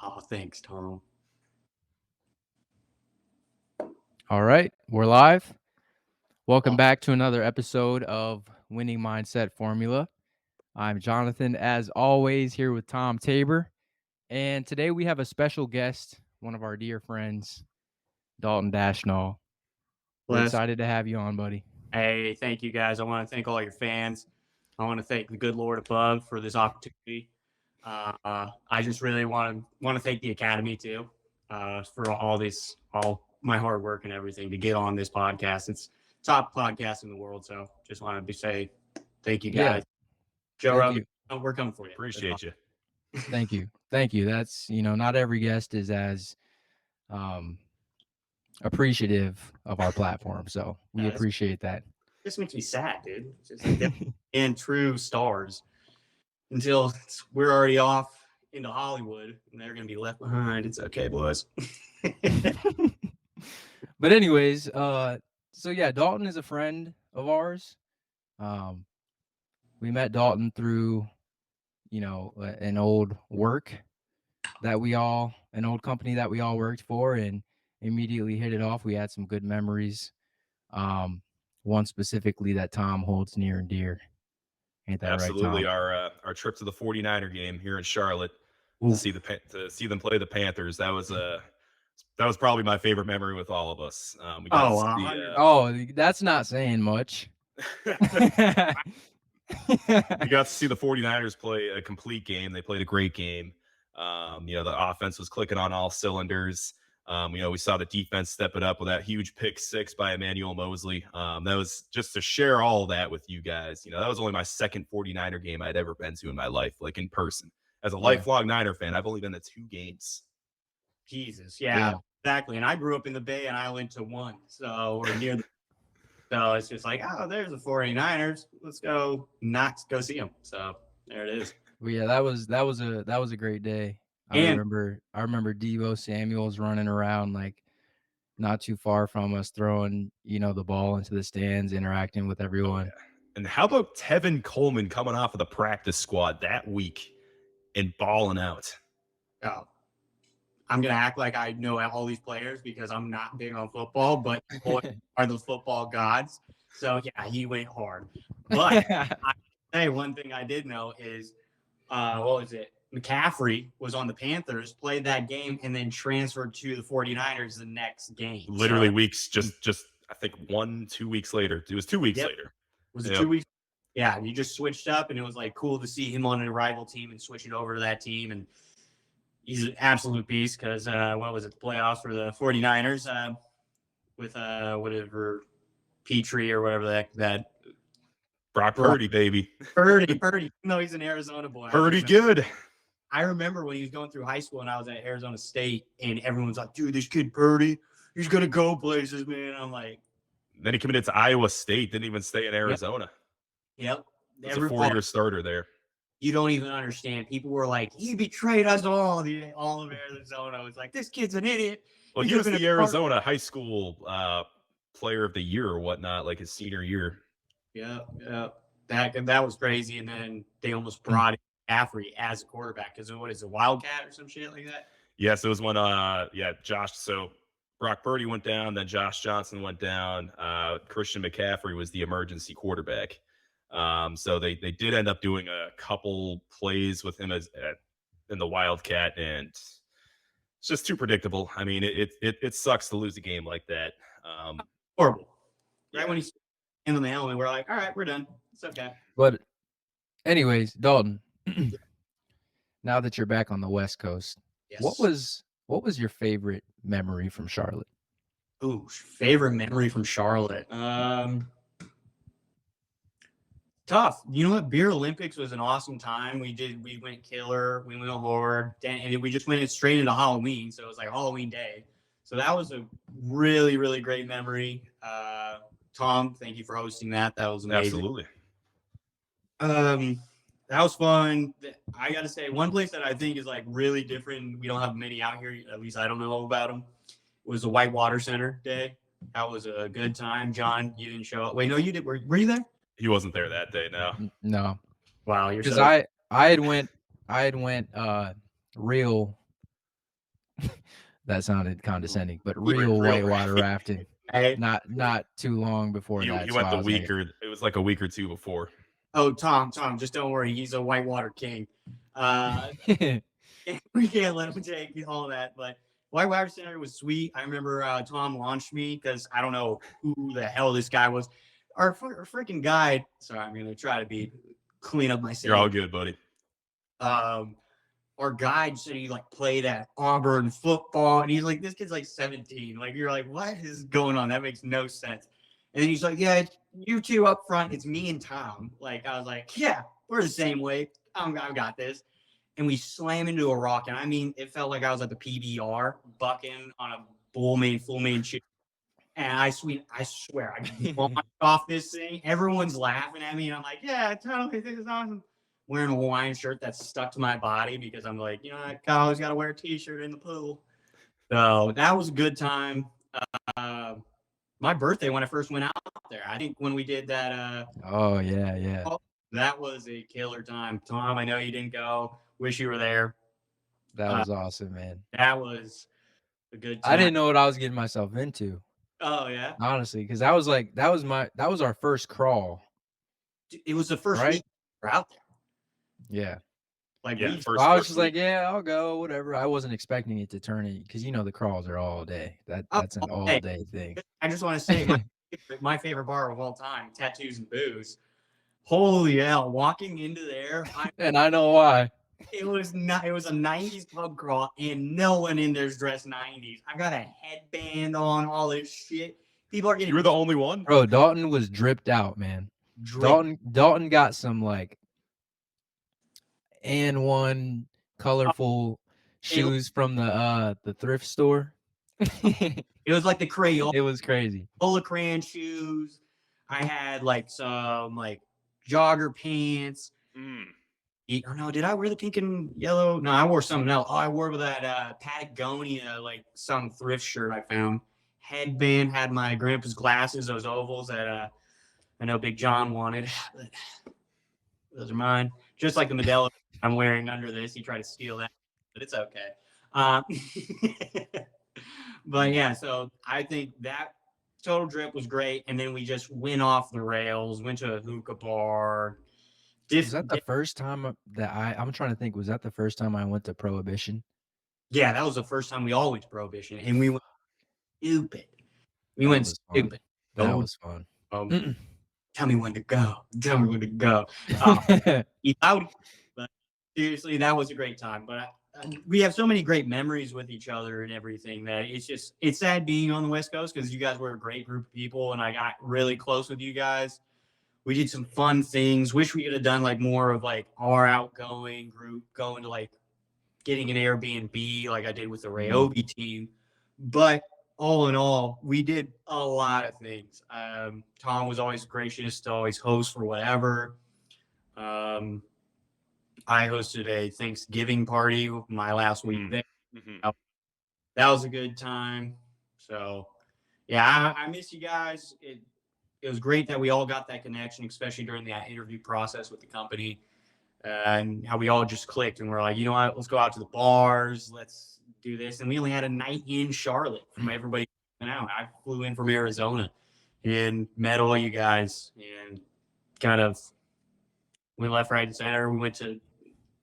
Oh, thanks, Tom. All right, we're live. Welcome Oh, back to another episode of Winning Mindset Formula. I'm Jonathan, as always, here with Tom Tabor. And today we have a special guest, one of our dear friends, Dalton Dashnaw. We're bless. excited to have you on, buddy. Hey, thank you guys. I want to thank all your fans. I want to thank the good Lord above for this opportunity. I just really want to thank the Academy too for all my hard work and everything to get on this podcast. It's top podcast in the world. So just wanted to say thank you Yeah, guys. Joe thank Rogan, you. we're coming for you. Appreciate you. Thank you. Thank you. That's, not every guest is as um, appreciative of our platform. So we This appreciate that. makes me sad, dude. It's just like and true stars until we're already off into Hollywood and they're gonna be left behind. It's okay, boys. But anyways, so yeah, Dalton is a friend of ours. Um, we met Dalton through, an old an old company that we all worked for, and immediately hit it off. We had some good memories. One specifically that Tom holds near and dear. Ain't that right, Absolutely. Tom? Our trip to the 49er game here in Charlotte Ooh. to see them play the Panthers. That was probably my favorite memory with all of us. We got That's not saying much. we got to see the 49ers play a complete game. They played a great game. The offense was clicking on all cylinders. We saw the defense step it up with that huge pick six by Emmanuel Mosley. That was just to share all of that with you guys. That was only my second 49er game I'd ever been to in my life, like in person. As a lifelong Niner fan, I've only been to 2 games. Jesus, yeah, exactly. And I grew up in the Bay and I went to one. So we're near so it's just like, oh, there's the 49ers. Let's go see them. So there it is. Well, yeah, that was a great day. I remember Deebo Samuel's running around like not too far from us, throwing, the ball into the stands, interacting with everyone. Oh, yeah. And how about Tevin Coleman coming off of the practice squad that week and balling out? Oh, I'm going to act like I know all these players because I'm not big on football, but boys are the football gods. So, yeah, he went hard. But I say one thing I did know is, what was it? McCaffrey was on the Panthers, played that game, and then transferred to the 49ers the next game. Literally weeks, just I think 1-2 weeks later. It was 2 weeks later. Was it 2 weeks? Yeah, you just switched up, and it was like cool to see him on a rival team and switching over to that team. And he's an absolute beast because, what was it, the playoffs for the 49ers with whatever Petrie or whatever that Brock Purdy, baby. Purdy. No, he's an Arizona boy. Purdy good. I remember when he was going through high school and I was at Arizona State and everyone's like, dude, this kid Purdy, he's going to go places, man. I'm like. Then he committed to Iowa State, didn't even stay in Arizona. Yep. He's a 4-year starter there. You don't even understand. People were like, he betrayed us all of Arizona. I was like, this kid's an idiot. Well, he was the Arizona high school player of the year or whatnot, like his senior year. Yeah. That was crazy. And then they almost brought in McCaffrey as a quarterback because what is it, Wildcat or some shit like that? Yes, it was when Josh. So Brock Purdy went down, then Josh Johnson went down. Christian McCaffrey was the emergency quarterback. So they did end up doing a couple plays with him in the Wildcat, and it's just too predictable. I mean, it sucks to lose a game like that. Horrible. Right when he's in the helmet, we're like, all right, we're done. It's okay. But anyways, Dalton, now that you're back on the West Coast, yes. What was your favorite memory from Charlotte? Ooh, favorite memory from Charlotte. Tough. You know what? Beer Olympics was an awesome time. We went killer. We went hard. And we just went straight into Halloween. So it was like Halloween day. So that was a really, really great memory. Tom, thank you for hosting that. That was amazing. Absolutely. That was fun. I got to say, one place that I think is like really different, we don't have many out here, at least I don't know about them, was the Whitewater Center day. That was a good time. John, you didn't show up. Wait, no, you did. Were you there? He wasn't there that day, no. No. Wow, you're because I had went real That sounded condescending, but Real real whitewater rafting. rafting. Hey, Not too long before He that. So went I the was like, week, or it was like a week or two before. oh, Tom, just don't worry. He's a whitewater king. We can't let him take all that. But Whitewater Center was sweet. I remember Tom launched me because I don't know who the hell this guy was. Our freaking guide. Sorry, I'm gonna try to clean up my saying. You're all good, buddy. Our guide said he like played at Auburn football, and he's like, this kid's like 17. Like, you're like, what is going on? That makes no sense. And then he's like, yeah, it's you two up front. It's me and Tom. Like, I was like, yeah, we're the same way. I've got this. And we slam into a rock. And I mean, it felt like I was at the PBR bucking on a full main shoot. And I swear, I launched off this thing. Everyone's laughing at me. And I'm like, yeah, totally. This is awesome. Wearing a Hawaiian shirt that's stuck to my body because I'm like, I always got to wear a t-shirt in the pool. So that was a good time. My birthday when I first went out there, I think when we did that. oh yeah. That was a killer time. Tom, I know you didn't go. Wish you were there. That was awesome, man. That was a good time. I didn't know what I was getting myself into. Oh yeah. Honestly, because that was our first crawl. It was the first Right? week we were out there. Yeah. Like Yeah, we first I was first just like, week. yeah, I'll go, whatever. I wasn't expecting it to turn it because the crawls are all day. That's an all day. all day thing. I just want to say my favorite bar of all time, Tattoos and Booze. Holy hell, walking into there, And I know why. it was a 90s pub crawl and no one in there's dressed 90s. I got a headband on, all this shit. People are getting You were the only one? Bro, Dalton was dripped out, man. Dalton got some like and colorful shoes from the thrift store. It was like the Crayola It was crazy. crayon shoes. I had like some like jogger pants. Or no, did I wear the pink and yellow? No, I wore something else. Oh, I wore that Patagonia, like some thrift shirt I found. Headband, had my grandpa's glasses, those ovals that I know Big John wanted. Those are mine. Just like the Modelo I'm wearing under this. He tried to steal that, but it's okay. But yeah, so I think that total drip was great. And then we just went off the rails, went to a hookah bar. Was that the first time that I'm trying to think, was that the first time I went to Prohibition? Yeah, that was the first time we all went to Prohibition, and we went stupid. We That went was fun. stupid. That was fun. Tell me when to go. Tell me when to go. But seriously, that was a great time. But we have so many great memories with each other and everything that it's sad being on the West Coast because you guys were a great group of people, and I got really close with you guys. We did some fun things. Wish we could have done like more of like our outgoing group going to like getting an Airbnb like I did with the Ryobi team. But all in all, we did a lot of things. Tom was always gracious to always host for whatever. I hosted a Thanksgiving party my last week there. That was a good time. So, yeah, I miss you guys. It was great that we all got that connection, especially during that interview process with the company, and how we all just clicked and we're like, you know what, let's go out to the bars, let's do this. And we only had a night in Charlotte from everybody out. I flew in from Arizona and met all you guys and kind of went left, right, and center. We went to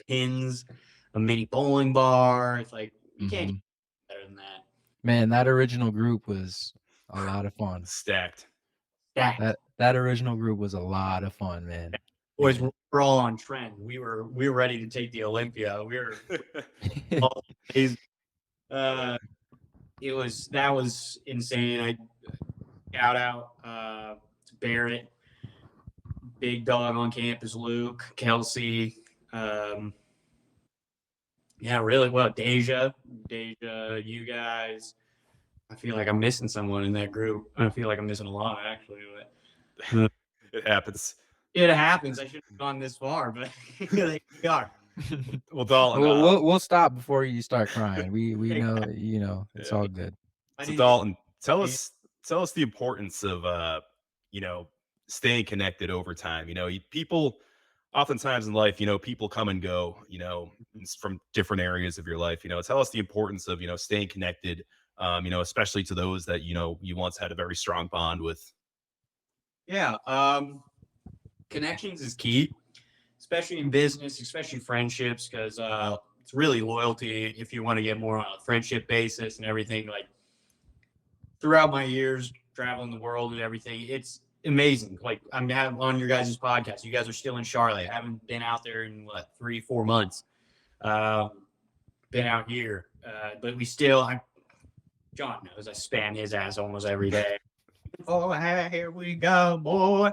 Pins, a mini bowling bar. It's like you can't get better than that. Man, that original group was a lot of fun. Stacked. That original group was a lot of fun, man. Boys, we're all on trend. We were ready to take the Olympia. We were all that was insane. I shout out to Barrett, Big Dog on campus, Luke, Kelsey. Yeah, really well. Deja, you guys. I feel like I'm missing someone in that group. I feel like I'm missing a lot, actually. But it happens. It happens. I shouldn't have gone this far, but they are. Well, Dalton, we'll stop before you start crying. We know, it's all good. So Dalton, tell us the importance of staying connected over time. People oftentimes in life, people come and go, from different areas of your life. Tell us the importance of, staying connected, especially to those that, you once had a very strong bond with. Yeah, connections is key, especially in business, especially friendships, because it's really loyalty if you want to get more on a friendship basis and everything. Like throughout my years traveling the world and everything, it's amazing. Like I'm on your guys' podcast. You guys are still in Charlotte. I haven't been out there in what 3-4 months. Um, been out here, but we still. John knows I spam his ass almost every day. Oh, here we go, boy.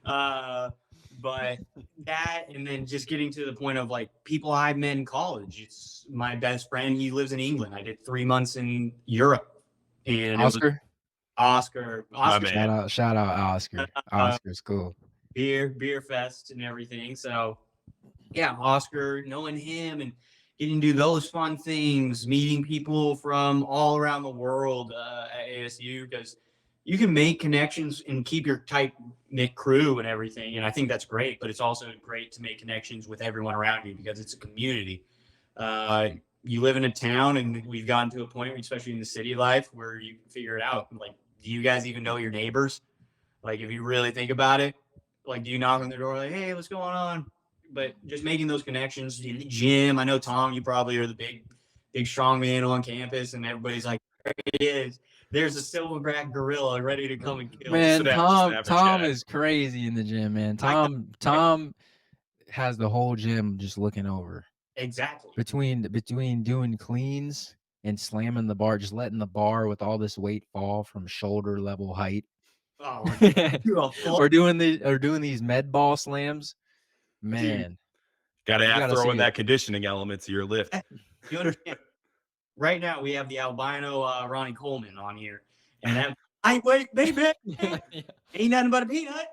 But that, and then just getting to the point of like people I met in college. It's my best friend. He lives in England. I did 3 months in Europe, and it was Oscar, Oscar. My Oscar, man. shout out Oscar. uh, Oscar's cool. beer fest, and everything. So yeah, Oscar, knowing him and getting to do those fun things, meeting people from all around the world at ASU, because you can make connections and keep your tight knit crew and everything. And I think that's great, but it's also great to make connections with everyone around you because it's a community. You live in a town, and we've gotten to a point, especially in the city life, where you can figure it out. Like, do you guys even know your neighbors? Like, if you really think about it, like, do you knock on their door, like, hey, what's going on? But just making those connections in the gym. I know, Tom, you probably are the big strong man on campus, and everybody's like, there he is. There's a silverback gorilla ready to come and kill. Man, Just an average Tom guy. is crazy in the gym, man. Tom has the whole gym just looking over. Exactly. Between doing cleans and slamming the bar, just letting the bar with all this weight fall from shoulder level height. Oh, you're a full, or doing these med ball slams. dude. Man, Got You to gotta throw see in it. that conditioning element to your lift. You understand? Right now, we have the albino Ronnie Coleman on here, and that I wait, baby, ain't nothing but a peanut.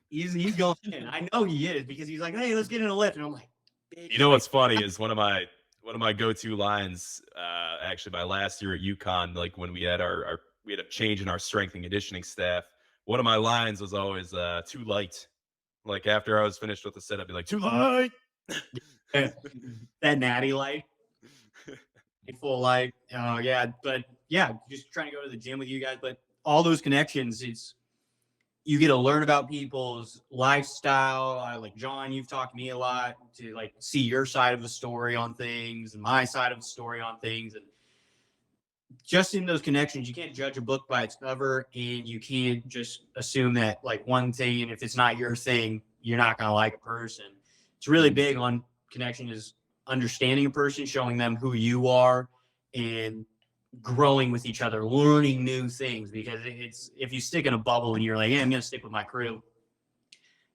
He's going in. I know he is because he's like, hey, let's get in a lift, and I'm like, bitch. You know what's funny is one of my go-to lines, actually my last year at UConn, like when we had we had a change in our strength and conditioning staff. One of my lines was always too light. Like after I was finished with the set, I'd be like, too light. That natty light, full light. Oh yeah, but yeah, just trying to go to the gym with you guys. But all those connections, you get to learn about people's lifestyle. Like John, you've talked to me a lot to like see your side of the story on things and my side of the story on things. And just in those connections, you can't judge a book by its cover, and you can't just assume that like one thing, and if it's not your thing, you're not going to like a person. It's really big on connection is understanding a person, showing them who you are, and growing with each other, learning new things. Because it's if you stick in a bubble and you're like, hey, I'm going to stick with my crew,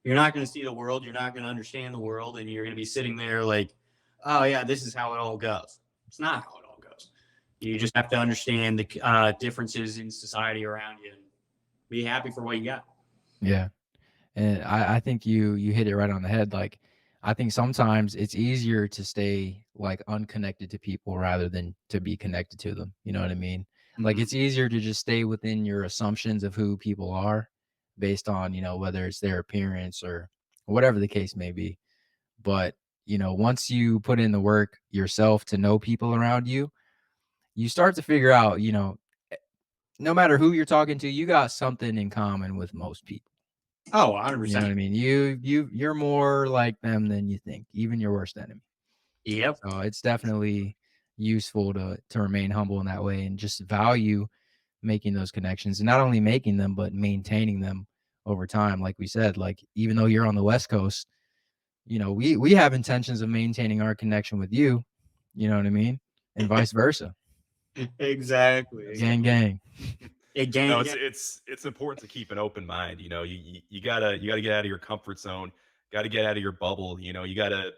you're not going to see the world, you're not going to understand the world, and you're going to be sitting there like, oh yeah, this is how it all goes. It's not how it all goes. You just have to understand the differences in society around you and be happy for what you got. Yeah. And I think you hit it right on the head. Like, I think sometimes it's easier to stay like unconnected to people rather than to be connected to them. You know what I mean? Like, it's easier to just stay within your assumptions of who people are based on, whether it's their appearance or whatever the case may be. But, once you put in the work yourself to know people around you, you start to figure out, no matter who you're talking to, you got something in common with most people. Oh, 100%. You know what I mean? You're more like them than you think, even your worst enemy. Yep. So it's definitely useful to remain humble in that way and just value making those connections, and not only making them but maintaining them over time. Like we said, like even though you're on the West Coast, we have intentions of maintaining our connection with you. You know what I mean? And vice versa. Exactly. Gang, gang. No, it's important to keep an open mind. You gotta get out of your comfort zone. Got to get out of your bubble. You gotta,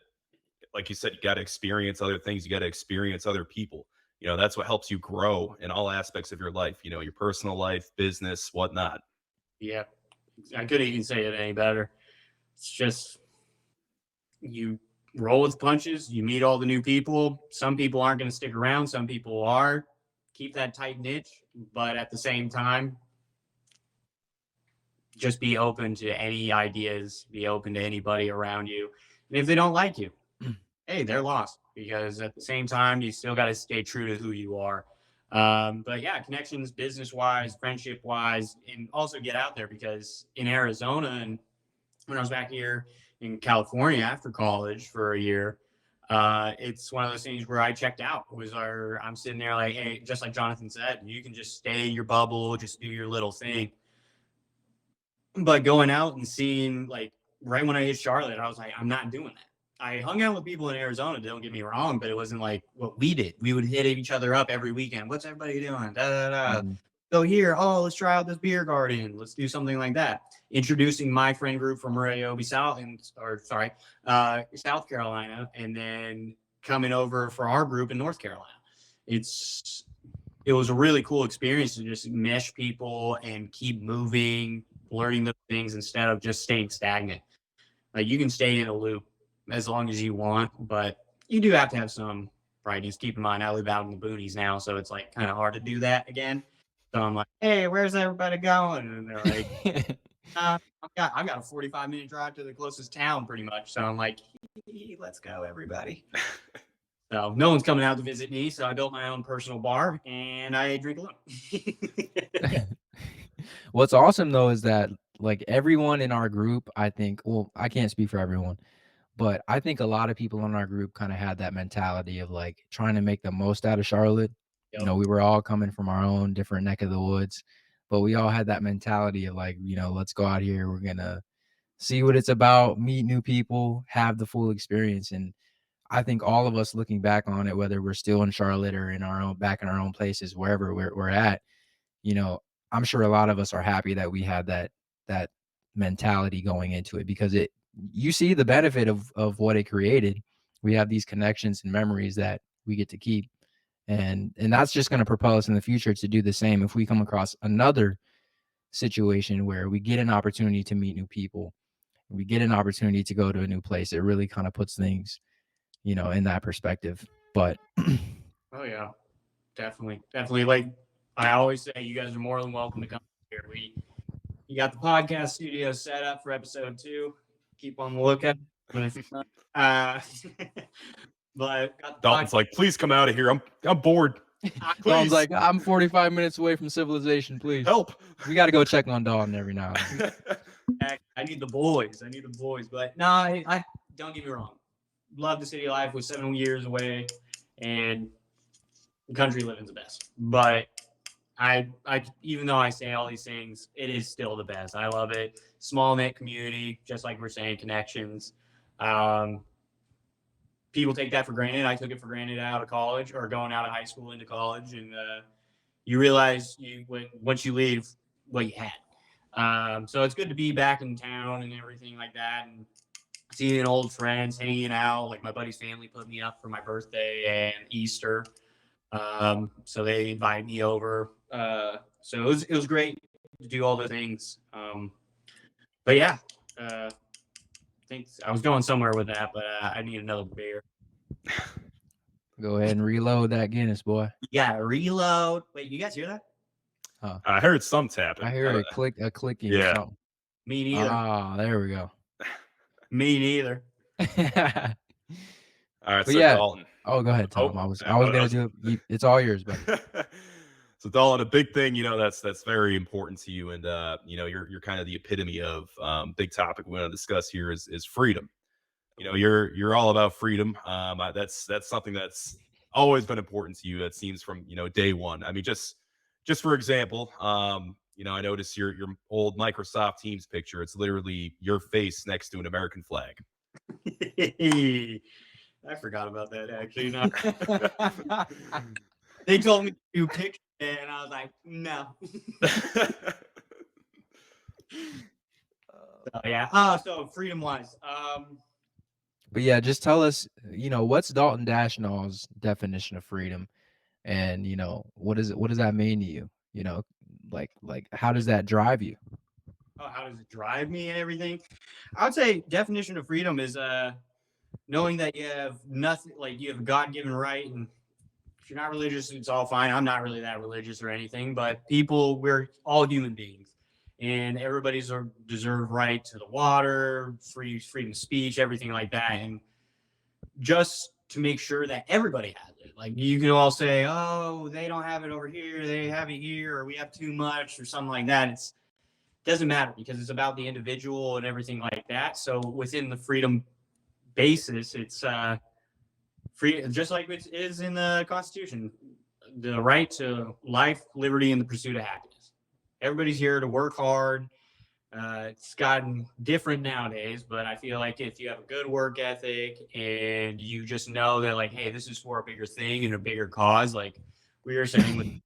like you said, you gotta experience other things. You gotta experience other people. That's what helps you grow in all aspects of your life. Your personal life, business, whatnot. Yeah, I couldn't even say it any better. It's just you roll with punches. You meet all the new people. Some people aren't going to stick around. Some people are. Keep that tight niche, but at the same time, just be open to any ideas, be open to anybody around you. And if they don't like you, hey, they're lost, because at the same time, you still got to stay true to who you are. But yeah, connections, business wise, friendship wise, and also get out there, because in Arizona, and when I was back here in California after college for a year, it's one of those things where I checked out. I'm sitting there like, hey, just like Jonathan said, you can just stay in your bubble, just do your little thing. But going out and seeing, like, right when I hit Charlotte, I was like, I'm not doing that. I hung out with people in Arizona, don't get me wrong, but it wasn't like what we did. We would hit each other up every weekend. What's everybody doing? Da, da, da. So here, let's try out this beer garden. Let's do something like that. Introducing my friend group from Rayobi South, South Carolina, and then coming over for our group in North Carolina. It was a really cool experience to just mesh people and keep moving, learning those things instead of just staying stagnant. Like, you can stay in a loop as long as you want, but you do have to have some brightness. Keep in mind, I live out in the boonies now, so it's like kind of hard to do that again. So I'm like, hey, where's everybody going? And they're like, I've got a 45-minute drive to the closest town, pretty much. So I'm like, let's go, everybody. So no one's coming out to visit me, so I built my own personal bar, and I drink alone. What's awesome though is that, like, everyone in our group, I think, well, I can't speak for everyone, but I think a lot of people in our group kind of had that mentality of like trying to make the most out of Charlotte. Yep. You know, we were all coming from our own different neck of the woods, but we all had that mentality of like, you know, let's go out here. We're going to see what it's about, meet new people, have the full experience. And I think all of us looking back on it, whether we're still in Charlotte or back in our own places, wherever we're at, you know, I'm sure a lot of us are happy that we had that mentality going into it, because you see the benefit of what it created. We have these connections and memories that we get to keep. And that's just going to propel us in the future to do the same. If we come across another situation where we get an opportunity to meet new people, we get an opportunity to go to a new place, it really kind of puts things, you know, in that perspective. But oh yeah, definitely. Like I always say, you guys are more than welcome to come here. You got the podcast studio set up for episode 2. Keep on the lookout. But Dalton's like, please come out of here. I'm bored. Dalton's like, I'm 45 minutes away from civilization. Please help. We got to go check on Dalton every now and then. I need the boys. But no, I don't get me wrong. Love the city life. Was 7 years away, and country living's the best. But I even though I say all these things, it is still the best. I love it. Small knit community, just like we're saying, connections. People take that for granted. I took it for granted out of college, or going out of high school into college, and you realize once you leave what you had. So it's good to be back in town and everything like that, and seeing old friends, hanging out. Like, my buddy's family put me up for my birthday and Easter. So they invited me over. So it was great to do all the things. But yeah, I think I was going somewhere with that, but I need another beer. Go ahead and reload that Guinness, boy. Yeah, reload. Wait, you guys hear that? Huh. I heard some tapping. I hear a clicking. Yeah. Something. Me neither. Ah, there we go. Me neither. All right, but so yeah. Dalton. Oh, go ahead, Tom. I was gonna do it. It's all yours, buddy. So Dalton, a big thing, you know, that's very important to you, and you know, you're kind of the epitome of big topic we want to discuss here is freedom. You know, you're all about freedom. That's something that's always been important to you. That seems from, you know, day one. I mean, just for example, you know, I noticed your old Microsoft Teams picture. It's literally your face next to an American flag. I forgot about that, actually. No. They told me to do pictures, and I was like, no. So, yeah. So freedom-wise. But yeah, just tell us, you know, what's Dalton Dashnaw's definition of freedom, and you know, what does that mean to you? You know, like how does that drive you? Oh, how does it drive me and everything? I would say definition of freedom is knowing that you have nothing, like you have a God-given right, and if you're not religious, it's all fine. I'm not really that religious or anything, but we're all human beings, and everybody's a deserved right to the water, freedom of speech, everything like that. And just to make sure that everybody has it. Like you can all say, oh, they don't have it over here, they have it here, or we have too much, or something like that. It doesn't matter because it's about the individual and everything like that. So within the freedom basis, it's free, just like it is in the Constitution, the right to life, liberty, and the pursuit of happiness. Everybody's here to work hard. It's gotten different nowadays, but I feel like if you have a good work ethic and you just know that, like, hey, this is for a bigger thing and a bigger cause, like we were saying,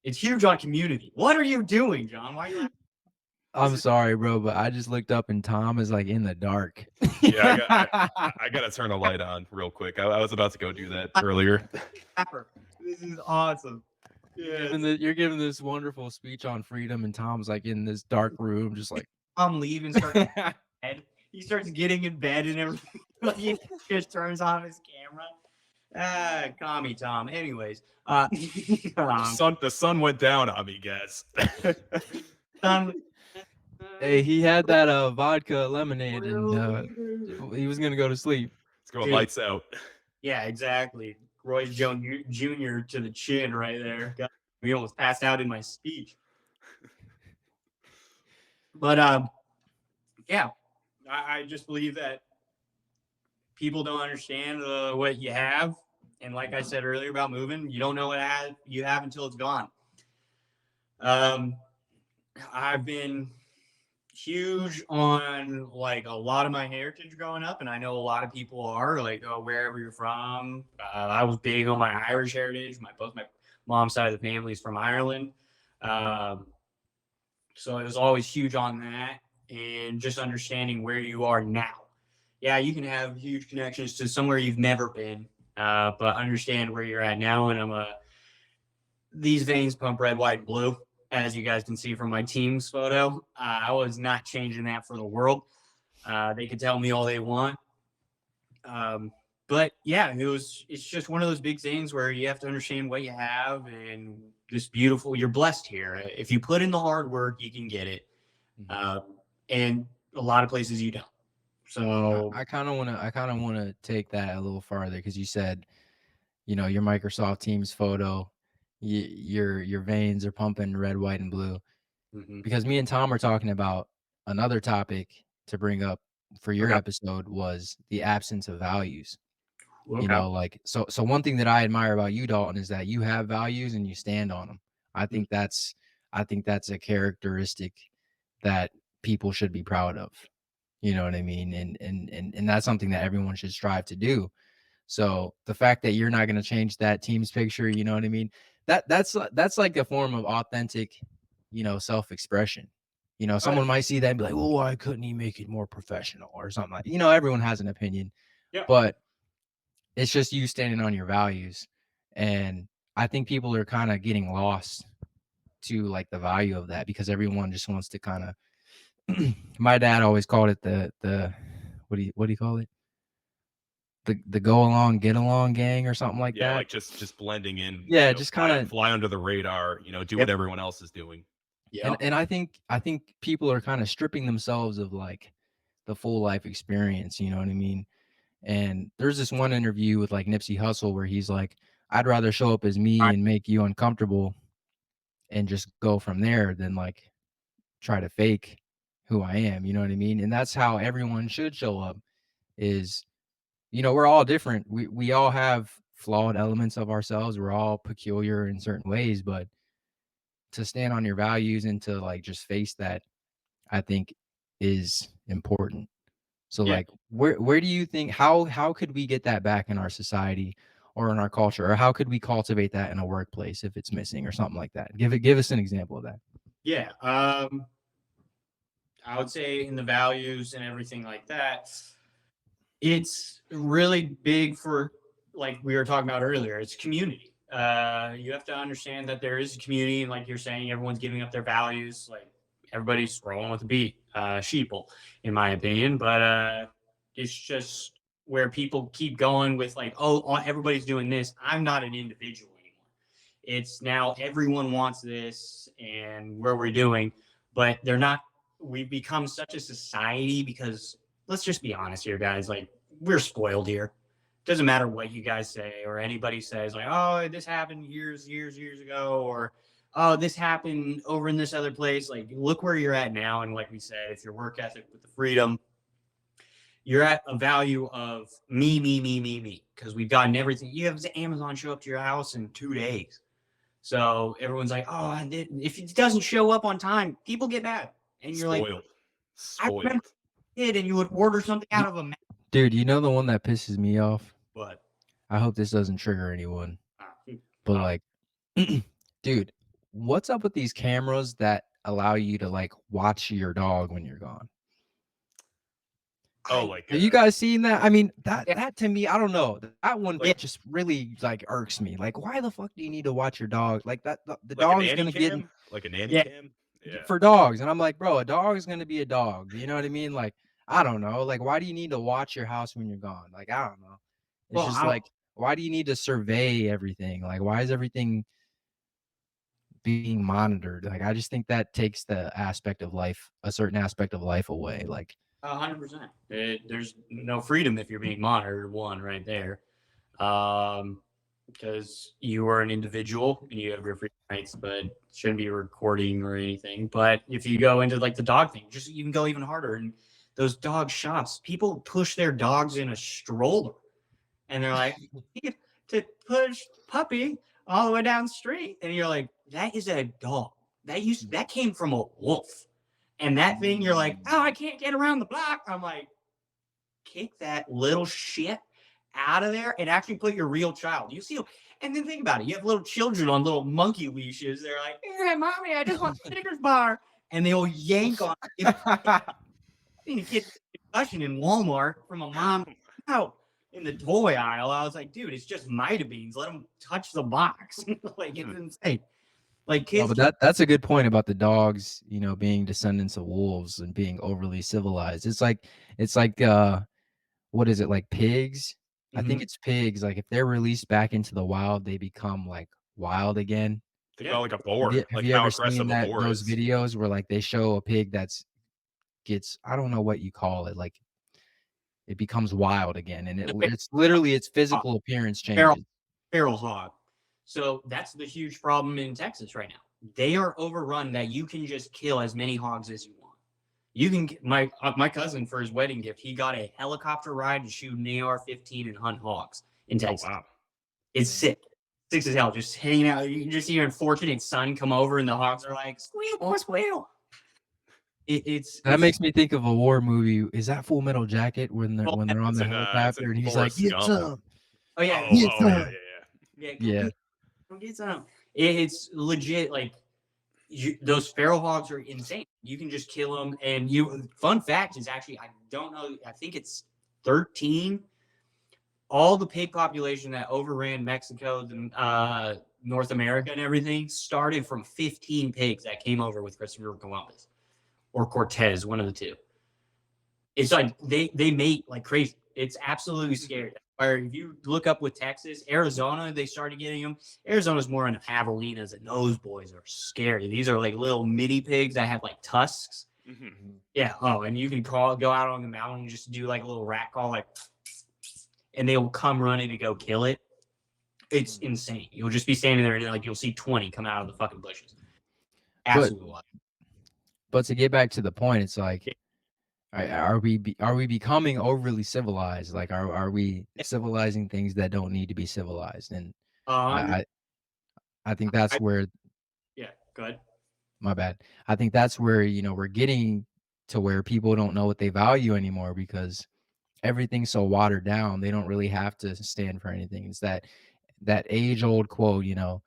it's huge on community. What are you doing, John? Why are you laughing? I'm sorry, bro, but I just looked up and Tom is like in the dark. Yeah, I got to turn the light on real quick. I was about to go do that earlier. This is awesome. Yeah. You're giving this wonderful speech on freedom, and Tom's like in this dark room, just like I'm leaving. He starts getting in bed and everything. He just turns on his camera. Call me Tom. Anyways, The sun went down on me, guys. Hey, he had that vodka lemonade, and he was gonna go to sleep. Let's go. Lights out. Yeah, exactly. Roy Jones Jr. to the chin right there. We almost passed out in my speech. But yeah, I just believe that people don't understand what you have, and like I said earlier about moving, you don't know what you have until it's gone. I've been huge on like a lot of my heritage growing up, and I know a lot of people are like, oh, wherever you're from. I was big on my Irish heritage. Both my mom's side of the family is from Ireland, so it was always huge on that, and just understanding where you are now. Yeah, you can have huge connections to somewhere you've never been, but understand where you're at now. And these veins pump red, white, and blue. As you guys can see from my team's photo, I was not changing that for the world. They could tell me all they want. But yeah, it's just one of those big things where you have to understand what you have and this beautiful, you're blessed here. If you put in the hard work, you can get it. And a lot of places you don't. So I kind of want to take that a little farther, because you said, your Microsoft Teams photo, your veins are pumping red, white, and blue. Because me and Tom are talking about another topic to bring up for your episode was the absence of values. Okay. So one thing that I admire about you, Dalton, is that you have values and you stand on them. I think that's a characteristic that people should be proud of. You know what I mean? And that's something that everyone should strive to do. So the fact that you're not going to change that team's picture, you know what I mean? That's like a form of authentic, self-expression. Someone might see that and be like, "Oh, why couldn't he make it more professional?" or something like. Everyone has an opinion, but it's just you standing on your values. And I think people are kind of getting lost to like the value of that, because everyone just wants to kind of. My dad always called it the what do you call it? The go along, get along gang or something like that. Yeah, like just blending in. Yeah, just kind of fly under the radar. Do what everyone else is doing. Yeah, and I think people are kind of stripping themselves of like the full life experience. You know what I mean? And there's this one interview with like Nipsey Hussle where he's like, "I'd rather show up as me and make you uncomfortable, and just go from there than like try to fake who I am." You know what I mean? And that's how everyone should show up. Is we're all different. We all have flawed elements of ourselves. We're all peculiar in certain ways, but to stand on your values and to like just face that, I think is important. So like, where do you think, how could we get that back in our society or in our culture, or how could we cultivate that in a workplace if it's missing or something like that? Give us an example of that. Yeah. I would say in the values and everything like that, it's really big for, like we were talking about earlier, it's community. You have to understand that there is a community, and like you're saying, everyone's giving up their values. Like everybody's rolling with the beat, sheeple, in my opinion. But it's just where people keep going with like, oh, everybody's doing this. I'm not an individual anymore. It's now everyone wants this, and where we're doing. but they're not. We've become such a society because let's just be honest here, guys. Like we're spoiled here. Doesn't matter what you guys say or anybody says, like, oh, this happened years ago, or oh, this happened over in this other place. Like, look where you're at now. And like we said, if your work ethic with the freedom, you're at a value of me. Because we've gotten everything. You have Amazon show up to your house in 2 days. So everyone's like, oh, if it doesn't show up on time, people get mad. And you're Spoiled. like, Spoiled. I remember kid and you would order something out of a Dude, you know the one that pisses me off? but I hope this doesn't trigger anyone. But like, dude, what's up with these cameras that allow you to like watch your dog when you're gone? Oh, like Have you guys seen that? I mean, that to me, I don't know. That one Like- just really like irks me. Like, why the fuck do you need to watch your dog? Like that, the like dog a is nanny gonna get cam? Like a nanny Yeah. cam? Yeah. for dogs, and I'm like, bro, a dog is gonna be a dog. You know what I mean? Like, I don't know. Like, why do you need to watch your house when you're gone? Like, I don't know. It's Well, just like, why do you need to survey everything? Like, why is everything being monitored? Like, I just think that takes the aspect of life, a certain aspect of life away. Like, 100%. There's no freedom if you're being monitored. One right there, because you are an individual and you have your free rights, but shouldn't be recording or anything. But if you go into like the dog thing, just you can go even harder. And those dog shops, people push their dogs in a stroller, and they're like, to push puppy all the way down the street, and you're like, that is a dog. That came from a wolf. And that thing, you're like, oh, I can't get around the block. I'm like, kick that little shit out of there and actually put your real child. You see, and then think about it. You have little children on little monkey leashes. They're like, hey, mommy, I just want a Snickers bar. And they'll yank on it. I've seen a kid concussion in Walmart from a mom out in the toy aisle. I was like, dude, it's just Mida Beans. Let them touch the box. Like, it's insane. Like kids, no, but that's a good point about the dogs, you know, being descendants of wolves and being overly civilized. It's like what is it, like pigs? I think it's pigs. Like if they're released back into the wild, they become like wild again. Think about like a boar. Have Like you how ever aggressive seen a boar those is. videos where like they show a pig gets, I don't know what you call it, like it becomes wild again, and it's literally its physical appearance changes. feral hog. So that's the huge problem in Texas right now. They are overrun that you can just kill as many hogs as you want. You can get my cousin for his wedding gift. He got a helicopter ride to shoot an AR-15 and hunt hogs in Oh Texas. wow. It's sick. Sick as hell. Just hanging out. You can just see your unfortunate son come over, and the hogs are like, squeal, boy, squeal. That makes me think of a war movie. Is that Full Metal Jacket when they're on It's the in, helicopter and he's like, Forrest get Gump. some. Oh yeah, Oh, Get oh, some. yeah. Yeah. Come get some. It's legit. Like those feral hogs are insane. You can just kill them. And fun fact is actually, I don't know. I think it's 13. All the pig population that overran Mexico, North America, and everything started from 15 pigs that came over with Christopher Columbus or Cortez, one of the two. It's like they mate like crazy. It's absolutely scary. Or if you look up with Texas, Arizona, they started getting them. Arizona's more into javelinas, and those boys are scary. These are like little mini pigs that have like tusks. Mm-hmm. Yeah. Oh, and you can go out on the mountain and just do like a little rat call, like, and they will come running to go kill it. It's insane. You'll just be standing there and like you'll see 20 come out of the fucking bushes. Absolutely wild. But to get back to the point, it's like, are we becoming overly civilized? Like, are we civilizing things that don't need to be civilized? And I think that's where. Yeah, go ahead. My bad. I think that's where, you know, we're getting to where people don't know what they value anymore because everything's so watered down. They don't really have to stand for anything. It's that age-old quote, you know,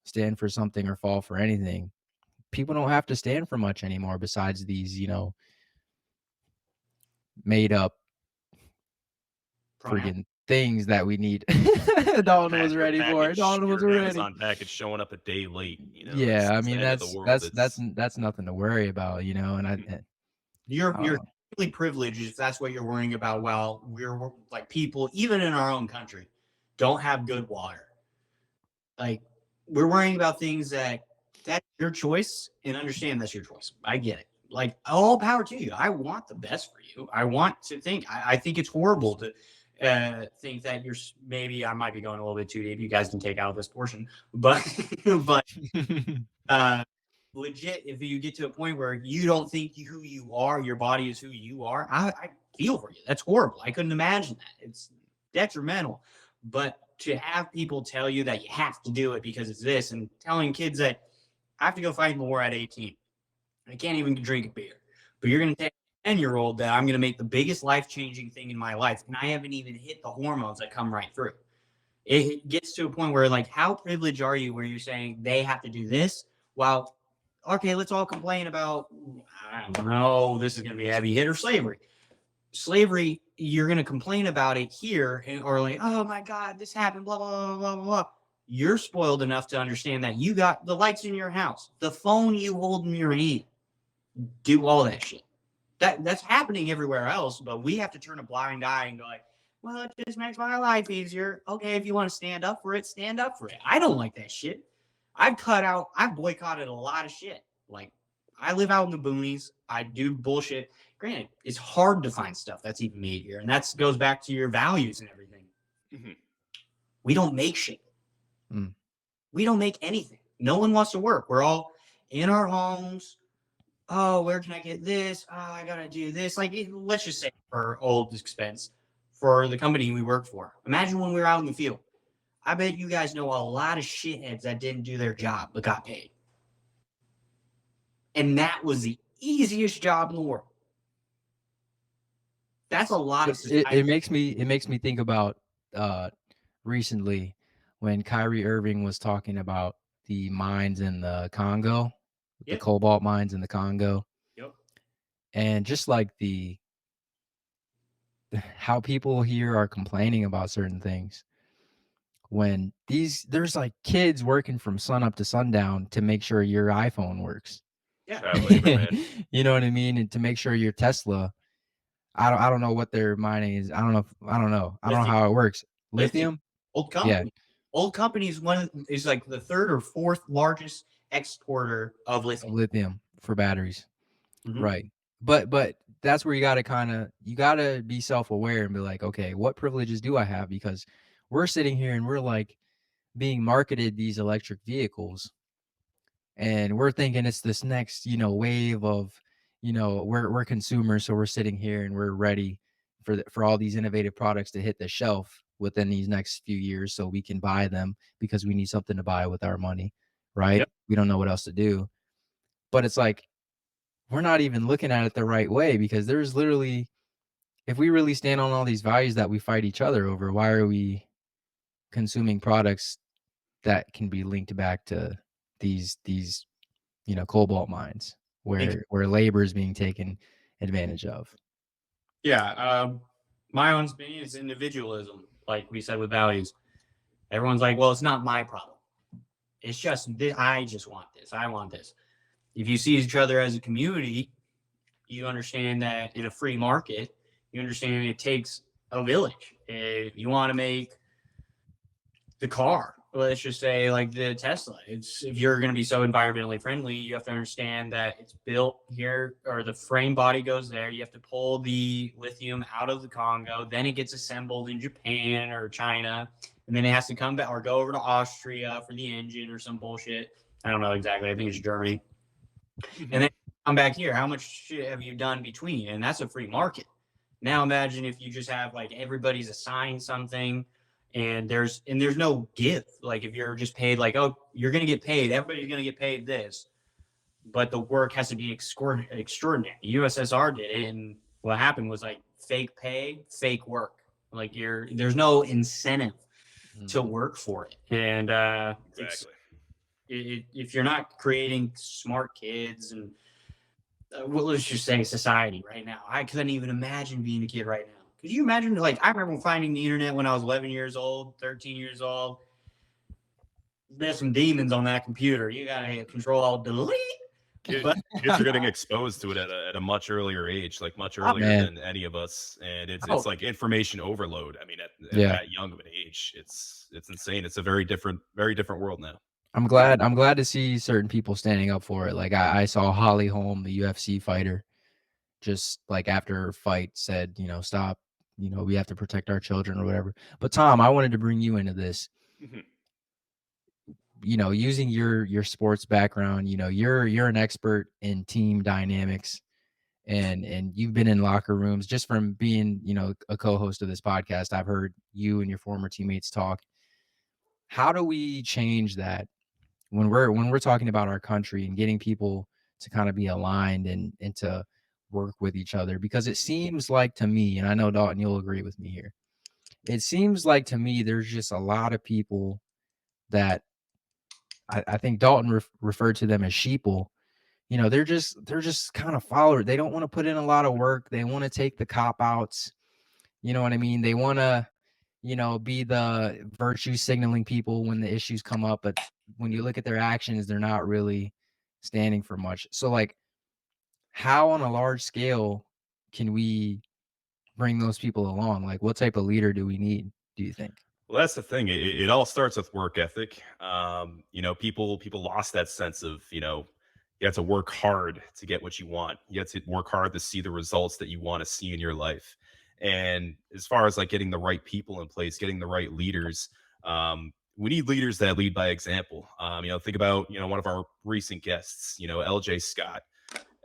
stand for something or fall for anything. People don't have to stand for much anymore besides these, you know, made up freaking things that we need. Dalton was ready for it. Dalton was ready. Amazon package showing up a day late. You know, yeah, I it's mean the end of the world. that's nothing to worry about, you know. And you're really privileged if that's what you're worrying about. Well, we're like people, even in our own country, don't have good water. Like we're worrying about things that that's your choice, and understand that's your choice. I get it. Like, all power to you. I want the best for you. I want to think. I think it's horrible to think that maybe I might be going a little bit too deep. You guys can take out this portion, but but uh, legit, if you get to a point where you don't think who you are, your body is who you are, I feel for you. That's horrible. I couldn't imagine that. It's detrimental. But to have people tell you that you have to do it because it's this, and telling kids that I have to go fight in the war at 18, I can't even drink a beer, but you're going to tell a 10-year-old that I'm going to make the biggest life-changing thing in my life, and I haven't even hit the hormones that come right through. It gets to a point where, like, how privileged are you where you're saying they have to do this? Well, okay, let's all complain about, I don't know, this is going to be a heavy hit, or slavery. Slavery, you're going to complain about it here, or like, oh my God, this happened, blah, blah, blah, blah, blah. You're spoiled enough to understand that you got the lights in your house, the phone you hold in your hand, do all that shit. That's happening everywhere else, but we have to turn a blind eye and go like, well, it just makes my life easier. Okay, if you want to stand up for it, stand up for it. I don't like that shit. I've boycotted a lot of shit. Like, I live out in the boonies. I do bullshit. Granted, it's hard to find stuff that's even made here. And that goes back to your values and everything. Mm-hmm. We don't make shit. Mm. We don't make anything. No one wants to work. We're all in our homes. Oh, where can I get this? Oh, I got to do this. Like, let's just say for old expense for the company we work for. Imagine when we were out in the field. I bet you guys know a lot of shitheads that didn't do their job but got paid. And that was the easiest job in the world. That's a lot of society. It makes me think about recently when Kyrie Irving was talking about the mines in the Congo, the cobalt mines in the Congo. Yep. And just like how people here are complaining about certain things. When there's like kids working from sun up to sundown to make sure your iPhone works. Yeah. You know what I mean? And to make sure your Tesla, I don't know what their mining is. I don't know how it works. Lithium? Old company. Yeah. Old company is like the third or fourth largest exporter of lithium. Lithium for batteries. Mm-hmm. Right. But that's where you gotta be self-aware and be like, okay, what privileges do I have? Because we're sitting here and we're like being marketed these electric vehicles, and we're thinking it's this next, wave of, we're consumers. So we're sitting here and we're ready for all these innovative products to hit the shelf within these next few years so we can buy them because we need something to buy with our money. Right. Yep. We don't know what else to do, but it's like, we're not even looking at it the right way, because there's literally, if we really stand on all these values that we fight each other over, why are we consuming products that can be linked back to these cobalt mines where labor is being taken advantage of? Yeah. My own opinion is individualism, like we said, with values. Everyone's like, well, it's not my problem. It's just this. I just want this. I want this. If you see each other as a community, you understand that in a free market, you understand it takes a village. If you want to make the car, let's just say like the Tesla, if you're going to be so environmentally friendly, you have to understand that it's built here, or the frame body goes there. You have to pull the lithium out of the Congo. Then it gets assembled in Japan or China. And then it has to come back or go over to Austria for the engine or some bullshit. I don't know exactly. I think it's Germany. And then come back here. How much shit have you done between? And that's a free market. Now imagine if you just have like everybody's assigned something, and there's no give. Like if you're just paid, like, oh, you're gonna get paid. Everybody's gonna get paid this, but the work has to be extraordinary. USSR did it, and what happened was like fake pay, fake work. Like there's no incentive to work for it, and exactly. If you're not creating smart kids and let's just say society right now, I couldn't even imagine being a kid right now. Could you imagine? Like, I remember finding the internet when I was 11 years old, 13 years old. There's some demons on that computer. You gotta control alt delete. Kids are getting exposed to it at a much earlier age, like much earlier than any of us, and it's like information overload. I mean, at that young of an age, it's insane. It's a very different world now. I'm glad to see certain people standing up for it. Like I saw Holly Holm, the UFC fighter, just like after her fight said, stop, we have to protect our children or whatever. But Tom, I wanted to bring you into this. Mhm. Using your sports background, you're an expert in team dynamics, and you've been in locker rooms just from being, a co-host of this podcast. I've heard you and your former teammates talk. How do we change that when we're talking about our country and getting people to kind of be aligned and to work with each other? Because it seems like to me, and I know Dalton, you'll agree with me here, it seems like to me there's just a lot of people that I think Dalton referred to them as sheeple. They're just kind of followers. They don't want to put in a lot of work. They want to take the cop outs. You know what I mean? They want to, be the virtue signaling people when the issues come up. But when you look at their actions, they're not really standing for much. So, like, how on a large scale can we bring those people along? Like, what type of leader do we need, do you think? Well, that's the thing. It all starts with work ethic. People lost that sense of, you have to work hard to get what you want. You have to work hard to see the results that you want to see in your life. And as far as like getting the right people in place, getting the right leaders, we need leaders that lead by example. Think about, one of our recent guests, LJ Scott.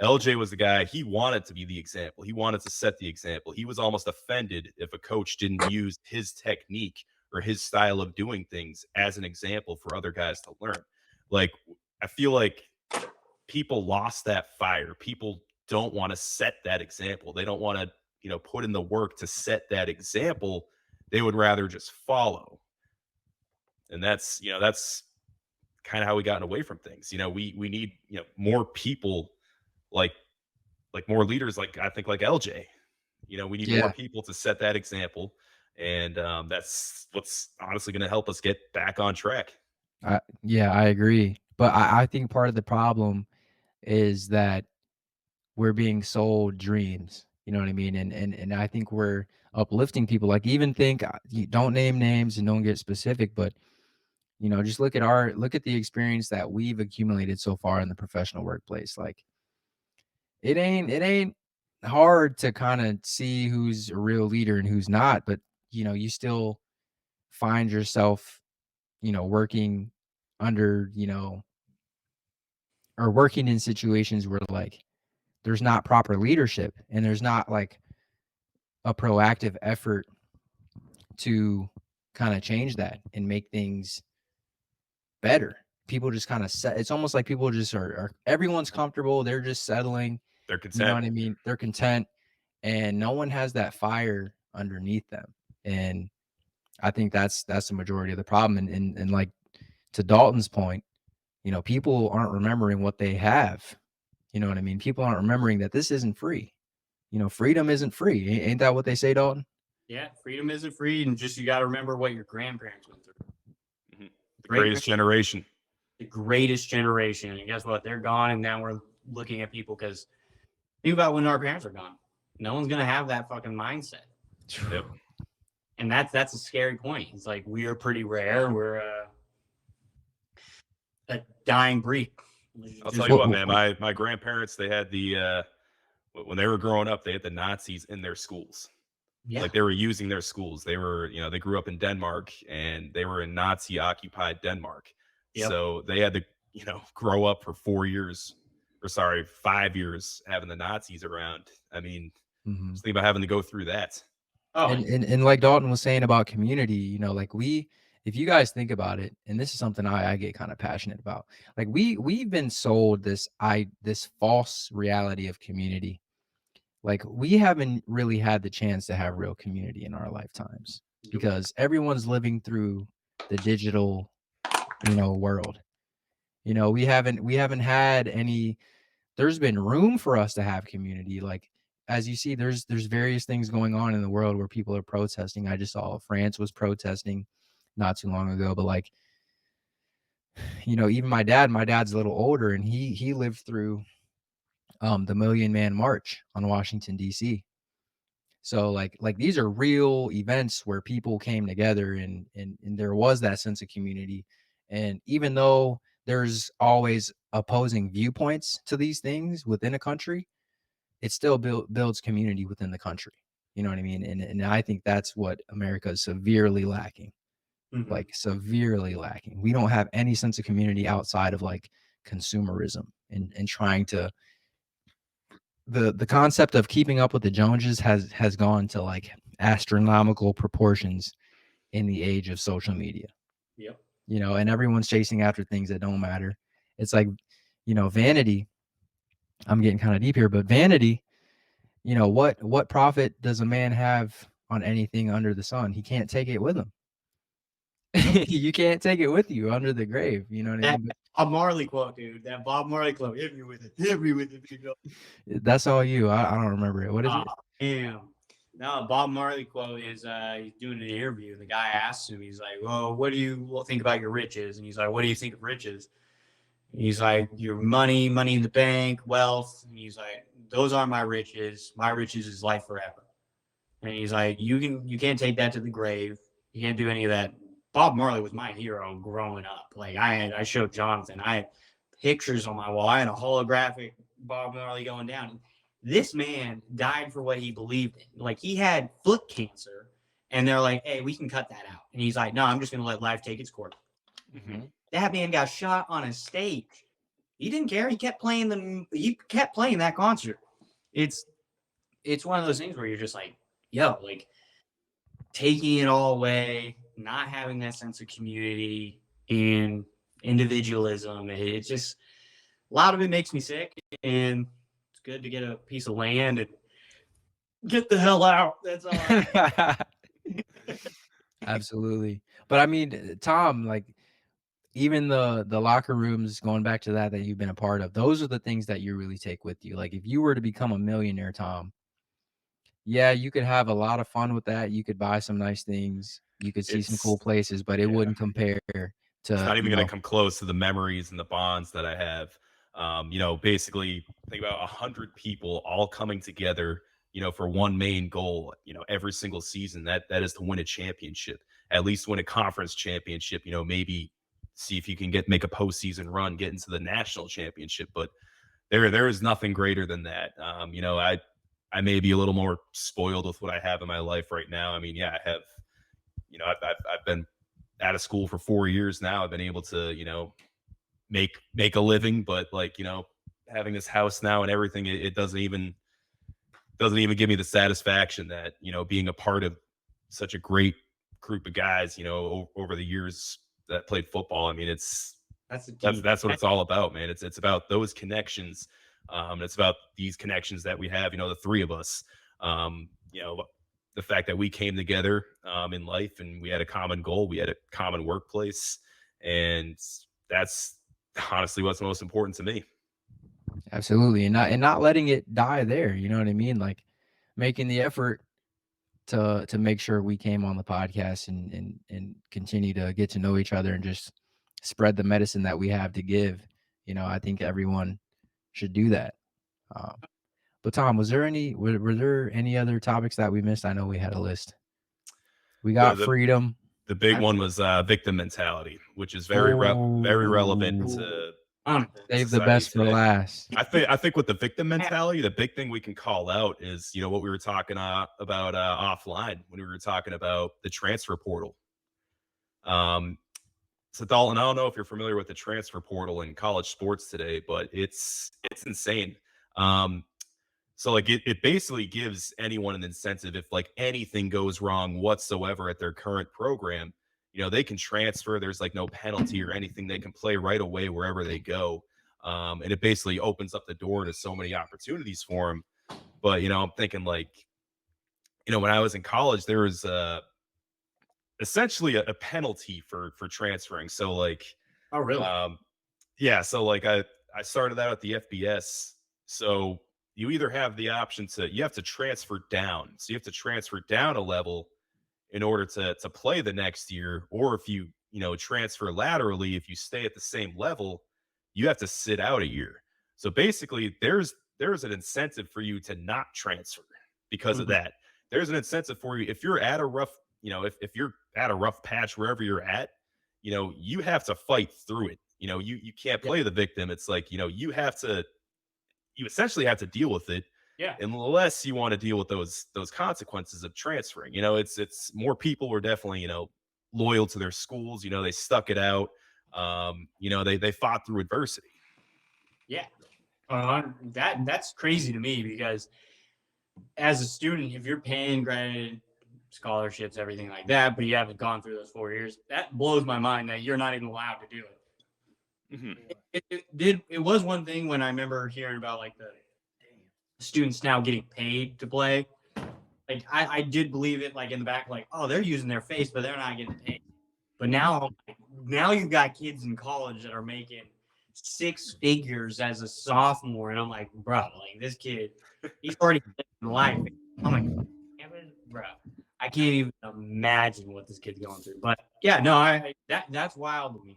LJ was the guy, he wanted to be the example. He wanted to set the example. He was almost offended if a coach didn't use his technique or his style of doing things as an example for other guys to learn. Like, I feel like people lost that fire. People don't want to set that example. They don't want to, put in the work to set that example. They would rather just follow. And that's kind of how we gotten away from things. We need, more people like more leaders, like I think like LJ. We need more Yeah. people to set that example, and that's what's honestly going to help us get back on track. Yeah, I agree. But I think part of the problem is that we're being sold dreams. You know what I mean? And I think we're uplifting people. Like, even think, you don't name names and don't get specific, but just look at the experience that we've accumulated so far in the professional workplace. Like, it ain't hard to kind of see who's a real leader and who's not, but you still find yourself, working under, or working in situations where, like, there's not proper leadership and there's not like a proactive effort to kind of change that and make things better. People just kind of set, it's almost like people just are everyone's comfortable. They're just settling. They're You know content. what I mean? They're content, and no one has that fire underneath them. And I think that's the majority of the problem. And like, to Dalton's point, people aren't remembering what they have. You know what I mean? People aren't remembering that this isn't free. Freedom isn't free. Ain't that what they say, Dalton? Yeah, freedom isn't free, and just you got to remember what your grandparents went through. Mhm. The greatest generation. The greatest generation, and guess what? They're gone, and now we're looking at people because think about when our parents are gone. No one's gonna have that fucking mindset. Yep. And that's a scary point. It's like we are pretty rare. We're a dying breed. I'll tell you what, man. My grandparents, they had the when they were growing up, they had the Nazis in their schools. Yeah. Like, they were using their schools. They were, they grew up in Denmark, and they were in Nazi occupied Denmark. Yep. So they had to, grow up for 5 years having the Nazis around. I mean, just think about having to go through that. Oh, And like Dalton was saying about community, like, if you guys think about it, and this is something I get kind of passionate about, like, we've been sold this false reality of community. Like, we haven't really had the chance to have real community in our lifetimes because everyone's living through the digital, world. We haven't had any. There's been room for us to have community. Like, as you see, there's various things going on in the world where people are protesting. I just saw France was protesting not too long ago, but, like, even my dad's a little older, and he lived through the Million Man March on Washington, D.C. So like these are real events where people came together, and there was that sense of community. And even though there's always opposing viewpoints to these things within a country, it still builds community within the country. You know what I mean? And I think that's what America is severely lacking. Like severely lacking. We don't have any sense of community outside of like consumerism and trying to the concept of keeping up with the Joneses has gone to like astronomical proportions in the age of social media. Yep. You know, and everyone's chasing after things that don't matter. It's like, you know, vanity. I'm getting kind of deep here, but vanity, you know, what profit does a man have on anything under the sun? He can't take it with him. You can't take it with you under the grave. You know what I mean? Bob Marley quote, dude. That Bob Marley quote. Hit me with it. Hit me with it. That's all you. I don't remember it. What is it? Damn. No, Bob Marley quote is he's doing an interview. The guy asks him, he's like, well, what do you think about your riches? And he's like, what do you think of riches? And he's like, your money in the bank, wealth. And he's like, those aren't my riches. My riches is life forever. And he's like, you can't take that to the grave. You can't do any of that. Bob Marley was my hero growing up. Like I showed Jonathan, I had pictures on my wall. I had a holographic Bob Marley going down. This man died for what he believed in. Like he had foot cancer, and they're like, "Hey, we can cut that out." And he's like, "No, I'm just going to let life take its course." That man got shot on a stage. He didn't care. He kept playing them. He kept playing that concert. It's one of those things where you're just like, "Yo, like taking it all away, not having that sense of community and individualism." It's just a lot of it makes me sick, and it's good to get a piece of land and get the hell out. That's all. Absolutely. But I mean, Tom, like even the locker rooms, going back to that you've been a part of, those are the things that you really take with you. Like if you were to become a millionaire, Tom, yeah, you could have a lot of fun with that. You could buy some nice things. You could see some cool places, but it wouldn't compare to. It's not even going to come close to the memories and the bonds that I have. You know, basically think about 100 people all coming together, you know, for one main goal, you know, every single season. That is to win a championship, at least win a conference championship, you know, maybe see if you can make a postseason run, get into the national championship. But there is nothing greater than that. You know, I may be a little more spoiled with what I have in my life right now. I mean, yeah, I have, you know, I've been out of school for 4 years now. I've been able to, you know, make a living, but like, you know, having this house now and everything, it doesn't even give me the satisfaction that, you know, being a part of such a great group of guys, you know, over the years that played football. I mean, that's what it's all about, man. It's about those connections. It's about these connections that we have, you know, the three of us, you know, the fact that we came together in life and we had a common goal, we had a common workplace, and that's honestly what's most important to me. Absolutely. And not letting it die there. You know what I mean? Like making the effort to make sure we came on the podcast and continue to get to know each other and just spread the medicine that we have to give. You know, I think everyone should do that. But Tom, were there any other topics that we missed? I know we had a list. We got freedom. The big one was victim mentality, which is very relevant to save the best for last. I think with the victim mentality, the big thing we can call out is, you know, what we were talking about offline when we were talking about the transfer portal. So Dalton, I don't know if you're familiar with the transfer portal in college sports today, but it's insane. So like it basically gives anyone an incentive if like anything goes wrong whatsoever at their current program, you know, they can transfer. There's like no penalty or anything. They can play right away wherever they go. And it basically opens up the door to so many opportunities for them. But, you know, I'm thinking like, you know, when I was in college, there was essentially a penalty for transferring. So like, oh really? Yeah. So like I started out at the FBS. So you either have the option you have to transfer down. So you have to transfer down a level in order to play the next year. Or if you know, transfer laterally, if you stay at the same level, you have to sit out a year. So basically there's an incentive for you to not transfer because of that. There's an incentive for you. If you're at a rough, you know, if you're at a rough patch, wherever you're at, you have to fight through it. You can't play the victim. It's like, you essentially have to deal with it. Yeah. Unless you want to deal with those consequences of transferring. It's more people were definitely, loyal to their schools. They stuck it out. They fought through adversity. Yeah. That's crazy to me because as a student, if you're paying granted scholarships, everything like that, but you haven't gone through those 4 years, that blows my mind that you're not even allowed to do it. Mm-hmm. It was one thing when I remember hearing about like the students now getting paid to play. Like I did believe it, like in the back, like, oh, they're using their face, but they're not getting paid. But now you've got kids in college that are making 6 figures as a sophomore, and I'm like, bro, like this kid, he's already living life. I'm like, bro, I can't even imagine what this kid's going through. But yeah, no, that's wild to me.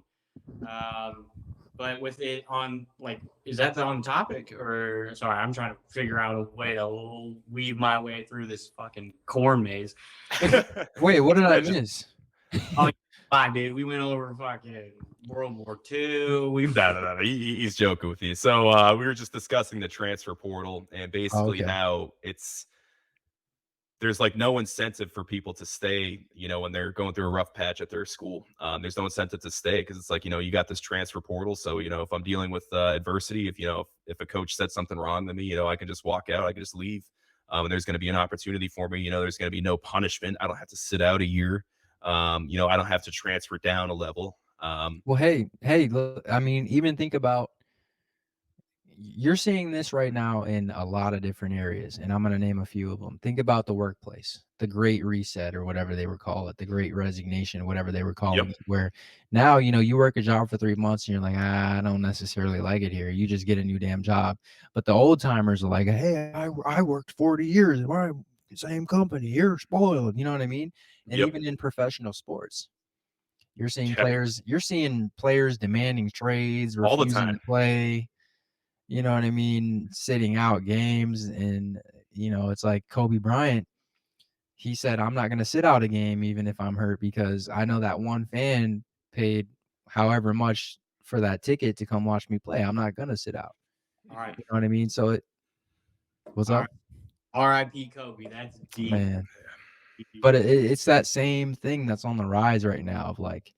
But with it on, like, is that on topic or sorry, I'm trying to figure out a way to weave my way through this fucking corn maze. Wait, what did I miss? Oh, fine, dude. We went over fucking World War II. No. He's joking with you. So we were just discussing the transfer portal and basically how there's like no incentive for people to stay, when they're going through a rough patch at their school. There's no incentive to stay because it's like, you got this transfer portal. So, if I'm dealing with adversity, if a coach said something wrong to me, I can just walk out, I can just leave. And there's going to be an opportunity for me. There's going to be no punishment. I don't have to sit out a year. I don't have to transfer down a level. Well, hey, look, I mean, even think about, you're seeing this right now in a lot of different areas, and I'm going to name a few of them. Think about the workplace, the Great Reset, or whatever they were call it, the Great Resignation, whatever they were calling it, where now, you work a job for 3 months and you're like, I don't necessarily like it here. You just get a new damn job. But the old timers are like, hey, I worked 40 years at my same company. You're spoiled. You know what I mean? And even in professional sports, you're seeing players demanding trades, all the refusing time to play. You know what I mean? Sitting out games. And, it's like Kobe Bryant. He said, I'm not going to sit out a game even if I'm hurt because I know that one fan paid however much for that ticket to come watch me play. I'm not going to sit out. All right. You know what I mean? So what's up? R.I.P. Kobe. That's deep. Man. But it's that same thing that's on the rise right now of like,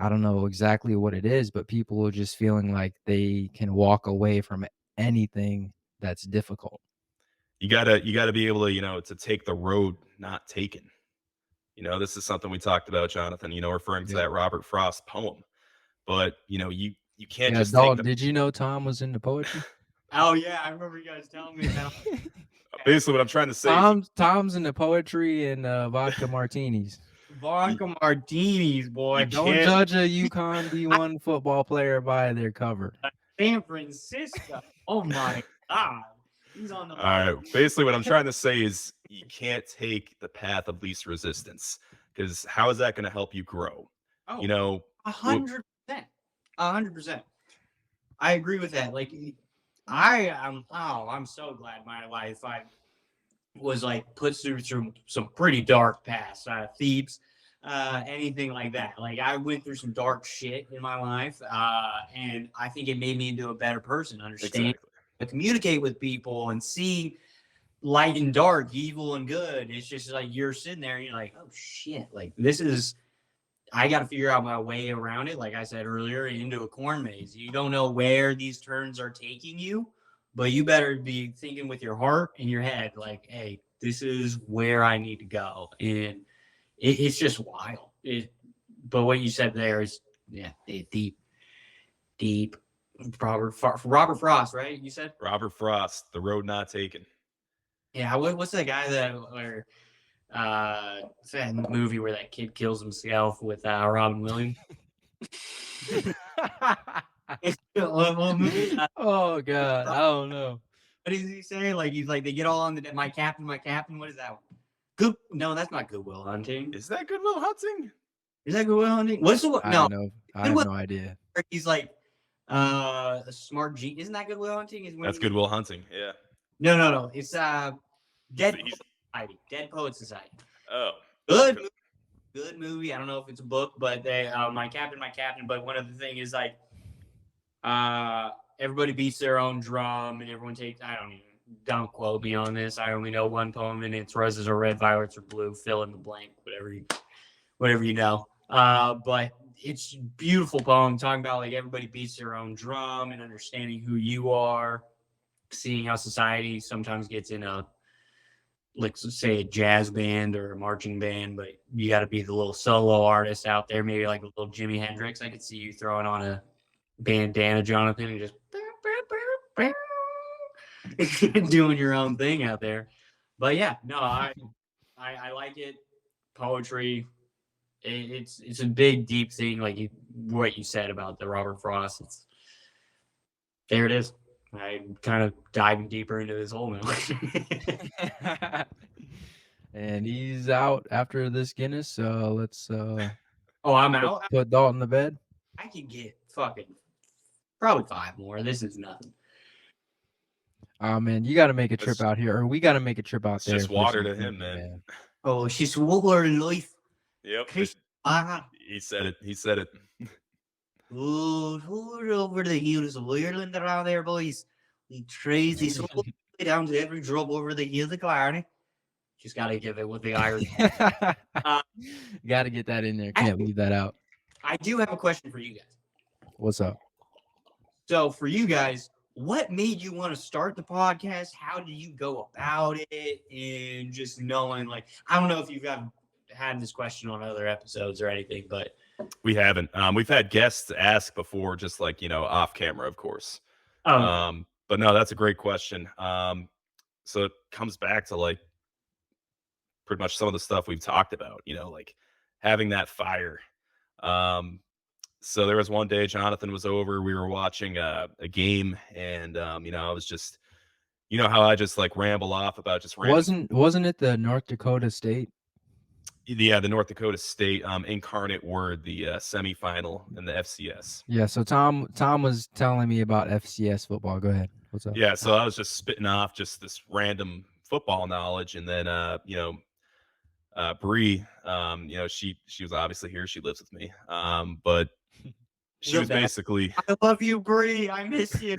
I don't know exactly what it is, but people are just feeling like they can walk away from anything that's difficult. You gotta be able to, to take the road not taken. This is something we talked about, Jonathan, referring to that Robert Frost poem. But, you can't just Dalton, did you know Tom was into poetry? Oh, yeah. I remember you guys telling me that. Basically, what I'm trying to say Tom's into poetry and vodka martinis. Vodka martinis, boy. Don't judge a UConn D1 football player by their cover. San Francisco. Oh, my God. He's on the All right. Basically, what I'm trying to say is you can't take the path of least resistance because how is that going to help you grow? 100%. 100%. I agree with that. Like, I'm so glad my life was like put through some pretty dark paths, thieves, anything like that. Like I went through some dark shit in my life, and I think it made me into a better person. Understand, to communicate with people and see light and dark, evil and good. It's just like you're sitting there and you're like, oh shit, like this is. I got to figure out my way around it. Like I said earlier, into a corn maze. You don't know where these turns are taking you, but you better be thinking with your heart and your head, like, hey, this is where I need to go. And it's just wild. But what you said there is, deep. Robert Frost, right? You said? Robert Frost, The Road Not Taken. Yeah, what's that guy where it's that movie where that kid kills himself with Robin Williams? Oh God, I don't know. What does he say? Like he's like they get all on my captain. What is that one? Good? No, that's not Good Will Hunting. Is that Good Will Hunting? Is that Good Will Hunting? What's the one? No, I have no idea. He's like a smart G. Isn't that Good Will Hunting? That's Good Will Hunting. Yeah. No. It's Dead Poet Society. Oh, good movie. I don't know if it's a book, but they my captain. But one of the thing is like everybody beats their own drum, and everyone takes. Don't quote me on this. I only know one poem, and it's roses are red, violets are blue. Fill in the blank, whatever you know. But it's a beautiful poem talking about like everybody beats their own drum and understanding who you are, seeing how society sometimes gets in a, like say a jazz band or a marching band, but you got to be the little solo artist out there, maybe like a little Jimi Hendrix. I could see you throwing on a bandana, Jonathan, and just doing your own thing out there. But yeah, no, I like it. Poetry, it's a big deep thing, like what you said about the Robert Frost. There it is. I'm kind of diving deeper into this hole now. And he's out after this Guinness. So let's I'm out. put Dalton to bed. I can get fucking probably 5 more. This is nothing. Oh man, you got to make a trip out here, or we got to make a trip out It's there. just water to him, man. Oh, she's water in life. Yep. He said it. He said it. Oh, over the hills of Ireland around there, boys. We trace this all the way down to every drop over the hill of Clarny. Just got to give it with the Irish. Got to get that in there. Can't leave that out. I do have a question for you guys. What's up? So for you guys, what made you want to start the podcast? How did you go about it? And just knowing, like, I don't know if you've had this question on other episodes or anything, but we haven't. We've had guests ask before, just like, off camera, of course. But no, that's a great question. So it comes back to like pretty much some of the stuff we've talked about, like having that fire. So there was one day Jonathan was over, we were watching a game, and I was just, how I just like ramble off about just wasn't it the North Dakota State? Yeah, the North Dakota State Incarnate Word, the semifinal in the FCS. Yeah, so Tom was telling me about FCS football. Go ahead. What's up? Yeah, so I was just spitting off just this random football knowledge, and then Bree, she was obviously here. She lives with me, but she was basically. I love you, Bree. I miss you.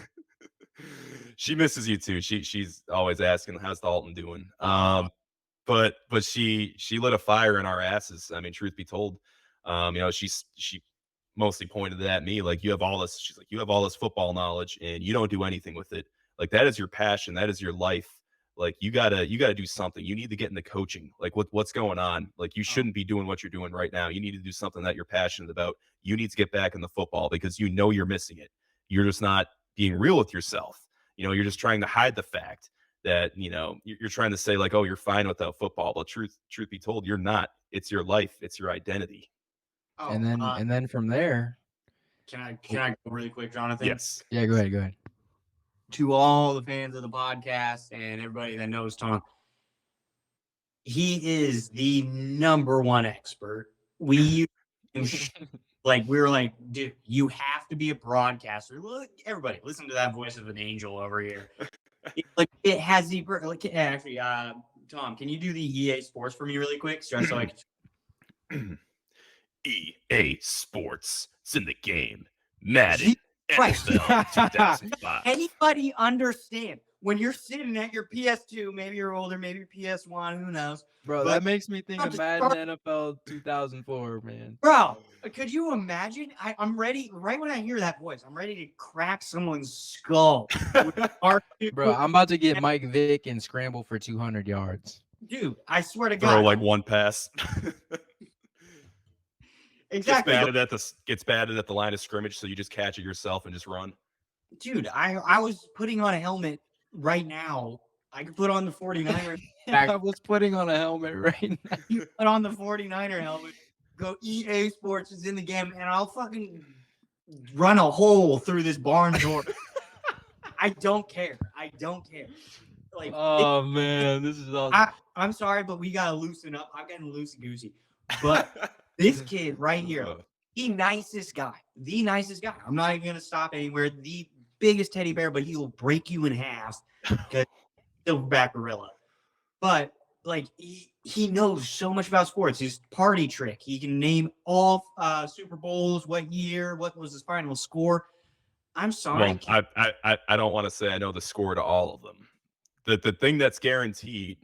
She misses you too. She's always asking, "How's Dalton doing?" But she lit a fire in our asses. I mean, truth be told, she mostly pointed at me like, you have all this. She's like, you have all this football knowledge and you don't do anything with it. Like, that is your passion. That is your life. Like, you gotta do something. You need to get into coaching. Like, what's going on? Like, you shouldn't be doing what you're doing right now. You need to do something that you're passionate about. You need to get back in the football because you're missing it. You're just not being real with yourself. You're just trying to hide the fact that you're trying to say like, oh, you're fine without football, but truth be told, you're not. It's your life, it's your identity. And then from there, can I go really quick, Jonathan? Yes. Yeah, go ahead. To all the fans of the podcast and everybody that knows Tom, he is the number one expert. We were like, dude, you have to be a broadcaster. Look, everybody, listen to that voice of an angel over here. Like, it has the actually, Tom, can you do the EA Sports for me really quick? So I can... EA Sports, it's in the game. Madden, NFL 2005. Anybody understand when you're sitting at your PS2? Maybe you're older, maybe your PS1. Who knows? Bro, that makes me think of Madden NFL 2004, man. Bro, could you imagine? I'm ready. Right when I hear that voice, I'm ready to crack someone's skull. Bro, I'm about to get Mike Vick and scramble for 200 yards. Dude, I swear to God. Throw like one pass. Exactly. Gets batted at the line of scrimmage, so you just catch it yourself and just run. Dude, I was putting on a helmet right now. I could put on the 49er. I was putting on a helmet right now. You put on the 49er helmet. Go EA Sports is in the game, and I'll fucking run a hole through this barn door. I don't care. Like, man, this is awesome. I'm sorry, but we gotta loosen up. I'm getting loosey goosey. But this kid right here, the nicest guy. I'm not even gonna stop anywhere. The biggest teddy bear, but he will break you in half. Silverback gorilla. But like he knows so much about sports. His party trick. He can name all Super Bowls, what year, what was his final score. I'm sorry. Well, I don't want to say I know the score to all of them. The thing that's guaranteed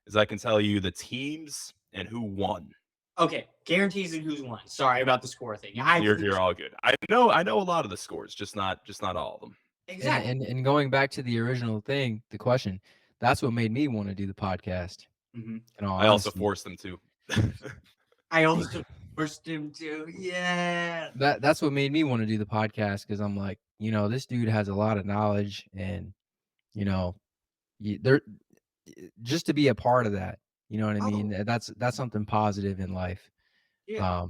is I can tell you the teams and who won. Okay, guarantees and who's won. Sorry about the score thing. You're all good. I know a lot of the scores, just not all of them. Exactly. And going back to the original thing, the question, that's what made me want to do the podcast. Mhm. In all I also honesty. forced them to. I also forced him to. Yeah. That's what made me want to do the podcast, because I'm like, this dude has a lot of knowledge, and there just to be a part of that, you know what I mean? That's something positive in life. Yeah.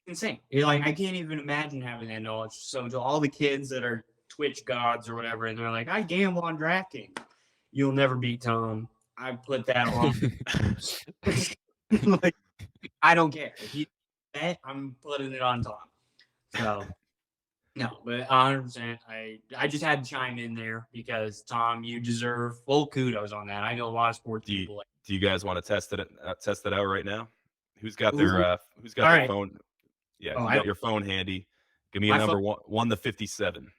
Insane. You're like, I can't even imagine having that knowledge. So to all the kids that are Twitch gods or whatever, and they're like, I gamble on DraftKings. You'll never beat Tom. I put that on. Like, I don't care. If you bet, I'm putting it on Tom. So no, but 100%. I just had to chime in there because Tom, you deserve full kudos on that. I know a lot of sports people. Do you guys want to test it out right now? Who's got Ooh. their right. phone? Yeah, Oh, you got your phone handy. Give me a My number phone- 1 to 57.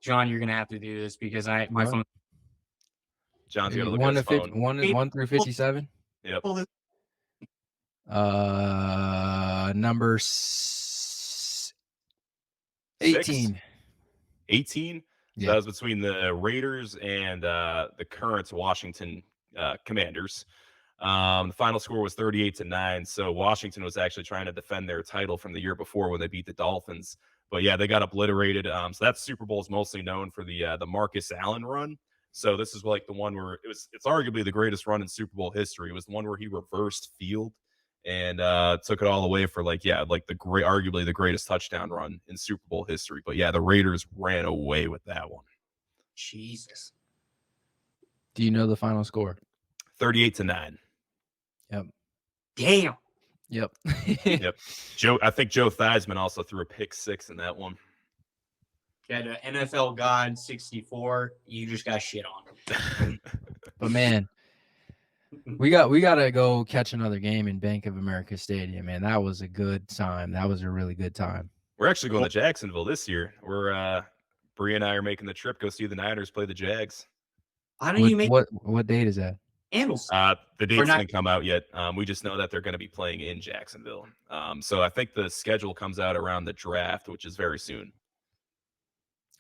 John, you're gonna have to do this because my What? phone. John's got to look 1 at to his 50, phone. 1 through 57. Yep. Number 18. 18. Yeah. That was between the Raiders and the current Washington Commanders. The final score was 38-9. So Washington was actually trying to defend their title from the year before when they beat the Dolphins. But yeah, they got obliterated. So that Super Bowl is mostly known for the Marcus Allen run. So this is like the one where it's arguably the greatest run in Super Bowl history. It was the one where he reversed field and took it all away for arguably the greatest touchdown run in Super Bowl history. But yeah, the Raiders ran away with that one. Jesus. Do you know the final score? 38-9. Yep. Damn. Yep. Yep. I think Joe Theismann also threw a pick 6 in that one. Got an NFL God 64. You just got shit on. But man, we got to go catch another game in Bank of America Stadium, man. That was a good time. That was a really good time. We're actually going to Jacksonville this year. Bree and I are making the trip, go see the Niners play the Jags. Why don't you make what date is that? The date's didn't come out yet. We just know that they're going to be playing in Jacksonville. So I think the schedule comes out around the draft, which is very soon.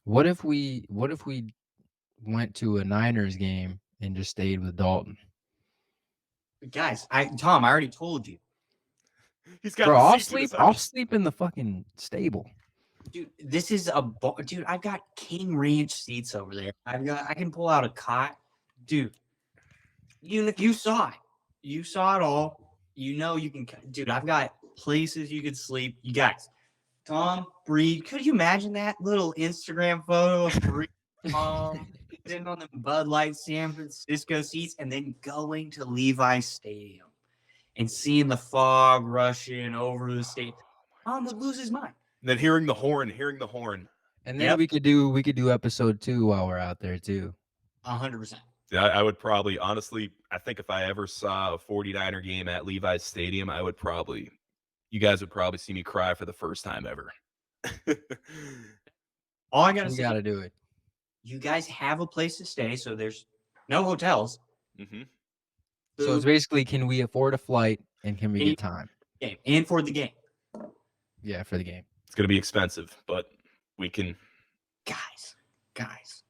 What if we went to a Niners game and just stayed with Dalton? Guys, Tom, I already told you. He's got. Bro, I'll sleep in the fucking stable. Dude, this is a dude. I've got King Ranch seats over there. I can pull out a cot, dude. You saw it. You saw it all. You know you can, dude. I've got places you could sleep. You guys, Tom, Bree, could you imagine that little Instagram photo of Bree, sitting on the Bud Light San Francisco seats, and then going to Levi's Stadium and seeing the fog rushing over the state? Tom would lose his mind. And then hearing the horn. And then we could do episode 2 while we're out there too. 100%. Yeah, I would probably, honestly, I think if I ever saw a 49er game at Levi's Stadium, you guys would probably see me cry for the first time ever. All I gotta say, we gotta do it. You guys have a place to stay, so there's no hotels. Mm-hmm. So it's basically, can we afford a flight and can we get time? Game and for the game. Yeah, for the game. It's going to be expensive, but we can. Guys,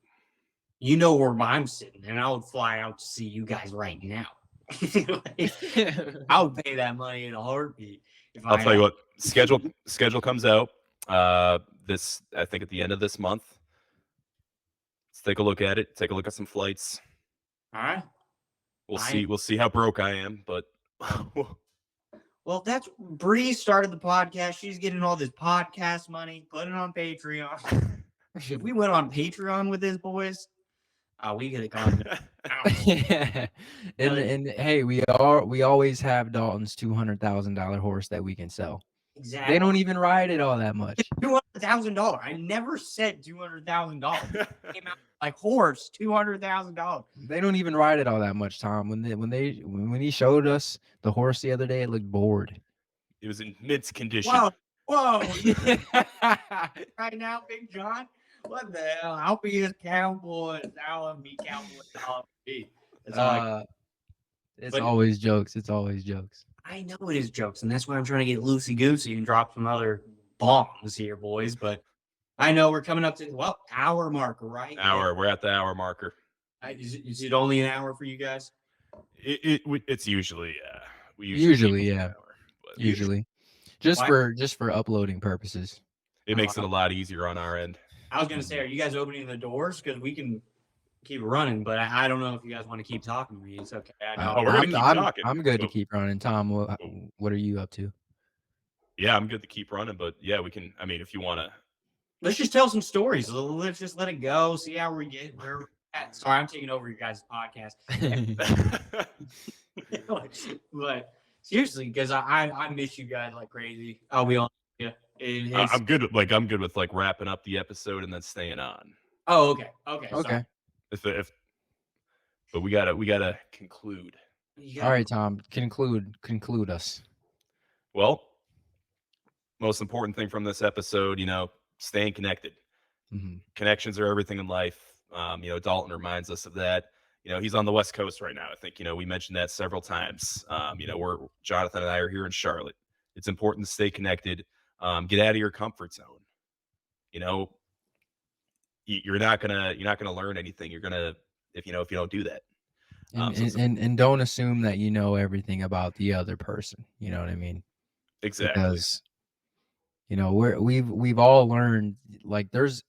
you know where I'm sitting, and I would fly out to see you guys right now. I would pay that money in a heartbeat. I'll tell you what, schedule comes out. I think at the end of this month. Let's take a look at it. Take a look at some flights. All right. We'll see how broke I am, but. Well, that's Bree started the podcast. She's getting all this podcast money, put it on Patreon. If we went on Patreon with this, boys, we could have gone. and hey, we always have Dalton's $200,000 horse that we can sell. Exactly. They don't even ride it all that much. $200,000. I never said $200,000. Came out like horse, $200,000. They don't even ride it all that much, Tom. When he showed us the horse the other day, it looked bored. It was in midst condition. Whoa. Right now, Big John. What the hell? I'll be his cowboy. I'll be cowboy. I'll be. That's all I- It's But- always jokes. It's always jokes. I know it is jokes, and that's why I'm trying to get loosey goosey and drop some other bombs here, boys. But I know we're coming up to hour marker, right? We're at the hour marker. Is it only an hour for you guys? It's usually we Usually, keep it yeah. an hour, but Usually, just Why- for uploading purposes. it makes it a lot easier on our end. I was gonna say, are you guys opening the doors? Because we can keep it running, but I don't know if you guys want to keep talking to me. It's okay. I know. we're gonna keep talking. I'm good to So- keep running. Tom, what are you up to? Yeah, I'm good to keep running, but yeah, we can. I mean, if you want to. Let's just tell some stories. Let's just let it go. See how we get where we're at. Sorry, I'm taking over your guys' podcast. But seriously, because I miss you guys like crazy. I'll be honest with you. I'm good. I'm good with wrapping up the episode and then staying on. Oh, okay. Okay. Sorry. But we gotta conclude. All right, Tom. Conclude us. Well, most important thing from this episode, staying connected. Mhm. Connections are everything in life. Dalton reminds us of that. He's on the West Coast right now. I think, we mentioned that several times. Jonathan and I are here in Charlotte. It's important to stay connected. Get out of your comfort zone. You're not gonna learn anything. You're gonna if you don't do that. And don't assume that you know everything about the other person. You know what I mean? Exactly. Because we've all learned, like, there's,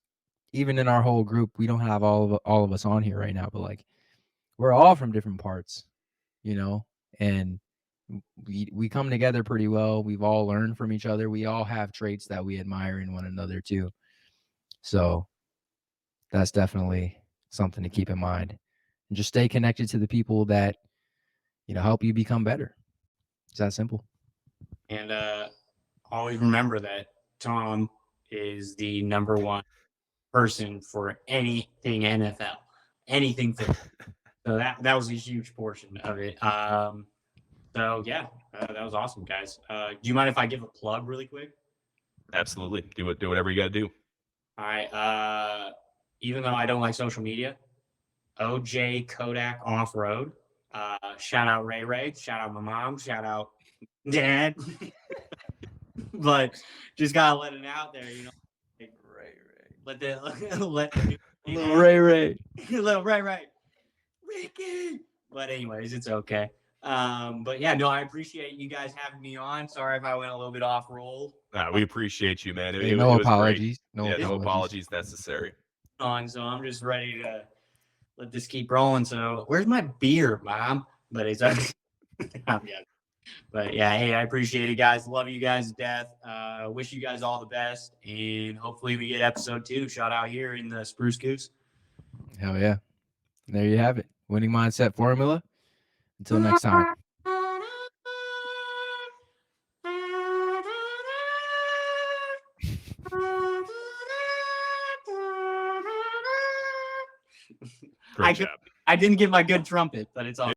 even in our whole group, we don't have all of us on here right now, but we're all from different parts, and we come together pretty well. We've all learned from each other. We all have traits that we admire in one another too. So that's definitely something to keep in mind. And just stay connected to the people that, help you become better. It's that simple. And always remember that Tom is the number one person for anything NFL, anything football. So that was a huge portion of it. So yeah, that was awesome, guys. Do you mind if I give a plug really quick? Absolutely. Do whatever you got to do. All right. Even though I don't like social media, OJ Kodak Off Road. Shout out Ray. Shout out my mom. Shout out Dad. But just gotta let it out there, Let the Little Ray. little Ray. Ricky. But anyways, it's okay. But yeah, no, I appreciate you guys having me on. Sorry if I went a little bit off roll. We appreciate you, man. It No was great. apologies. No apologies necessary. So I'm just ready to let this keep rolling. So where's my beer, Mom? But it's okay. But yeah, hey, I appreciate it, guys. Love you guys to death. Wish you guys all the best, and hopefully we get episode 2 shot out here in the Spruce Goose. Hell yeah. There you have it. Winning mindset formula. Until next time. Great job. I didn't get my good trumpet, but it's all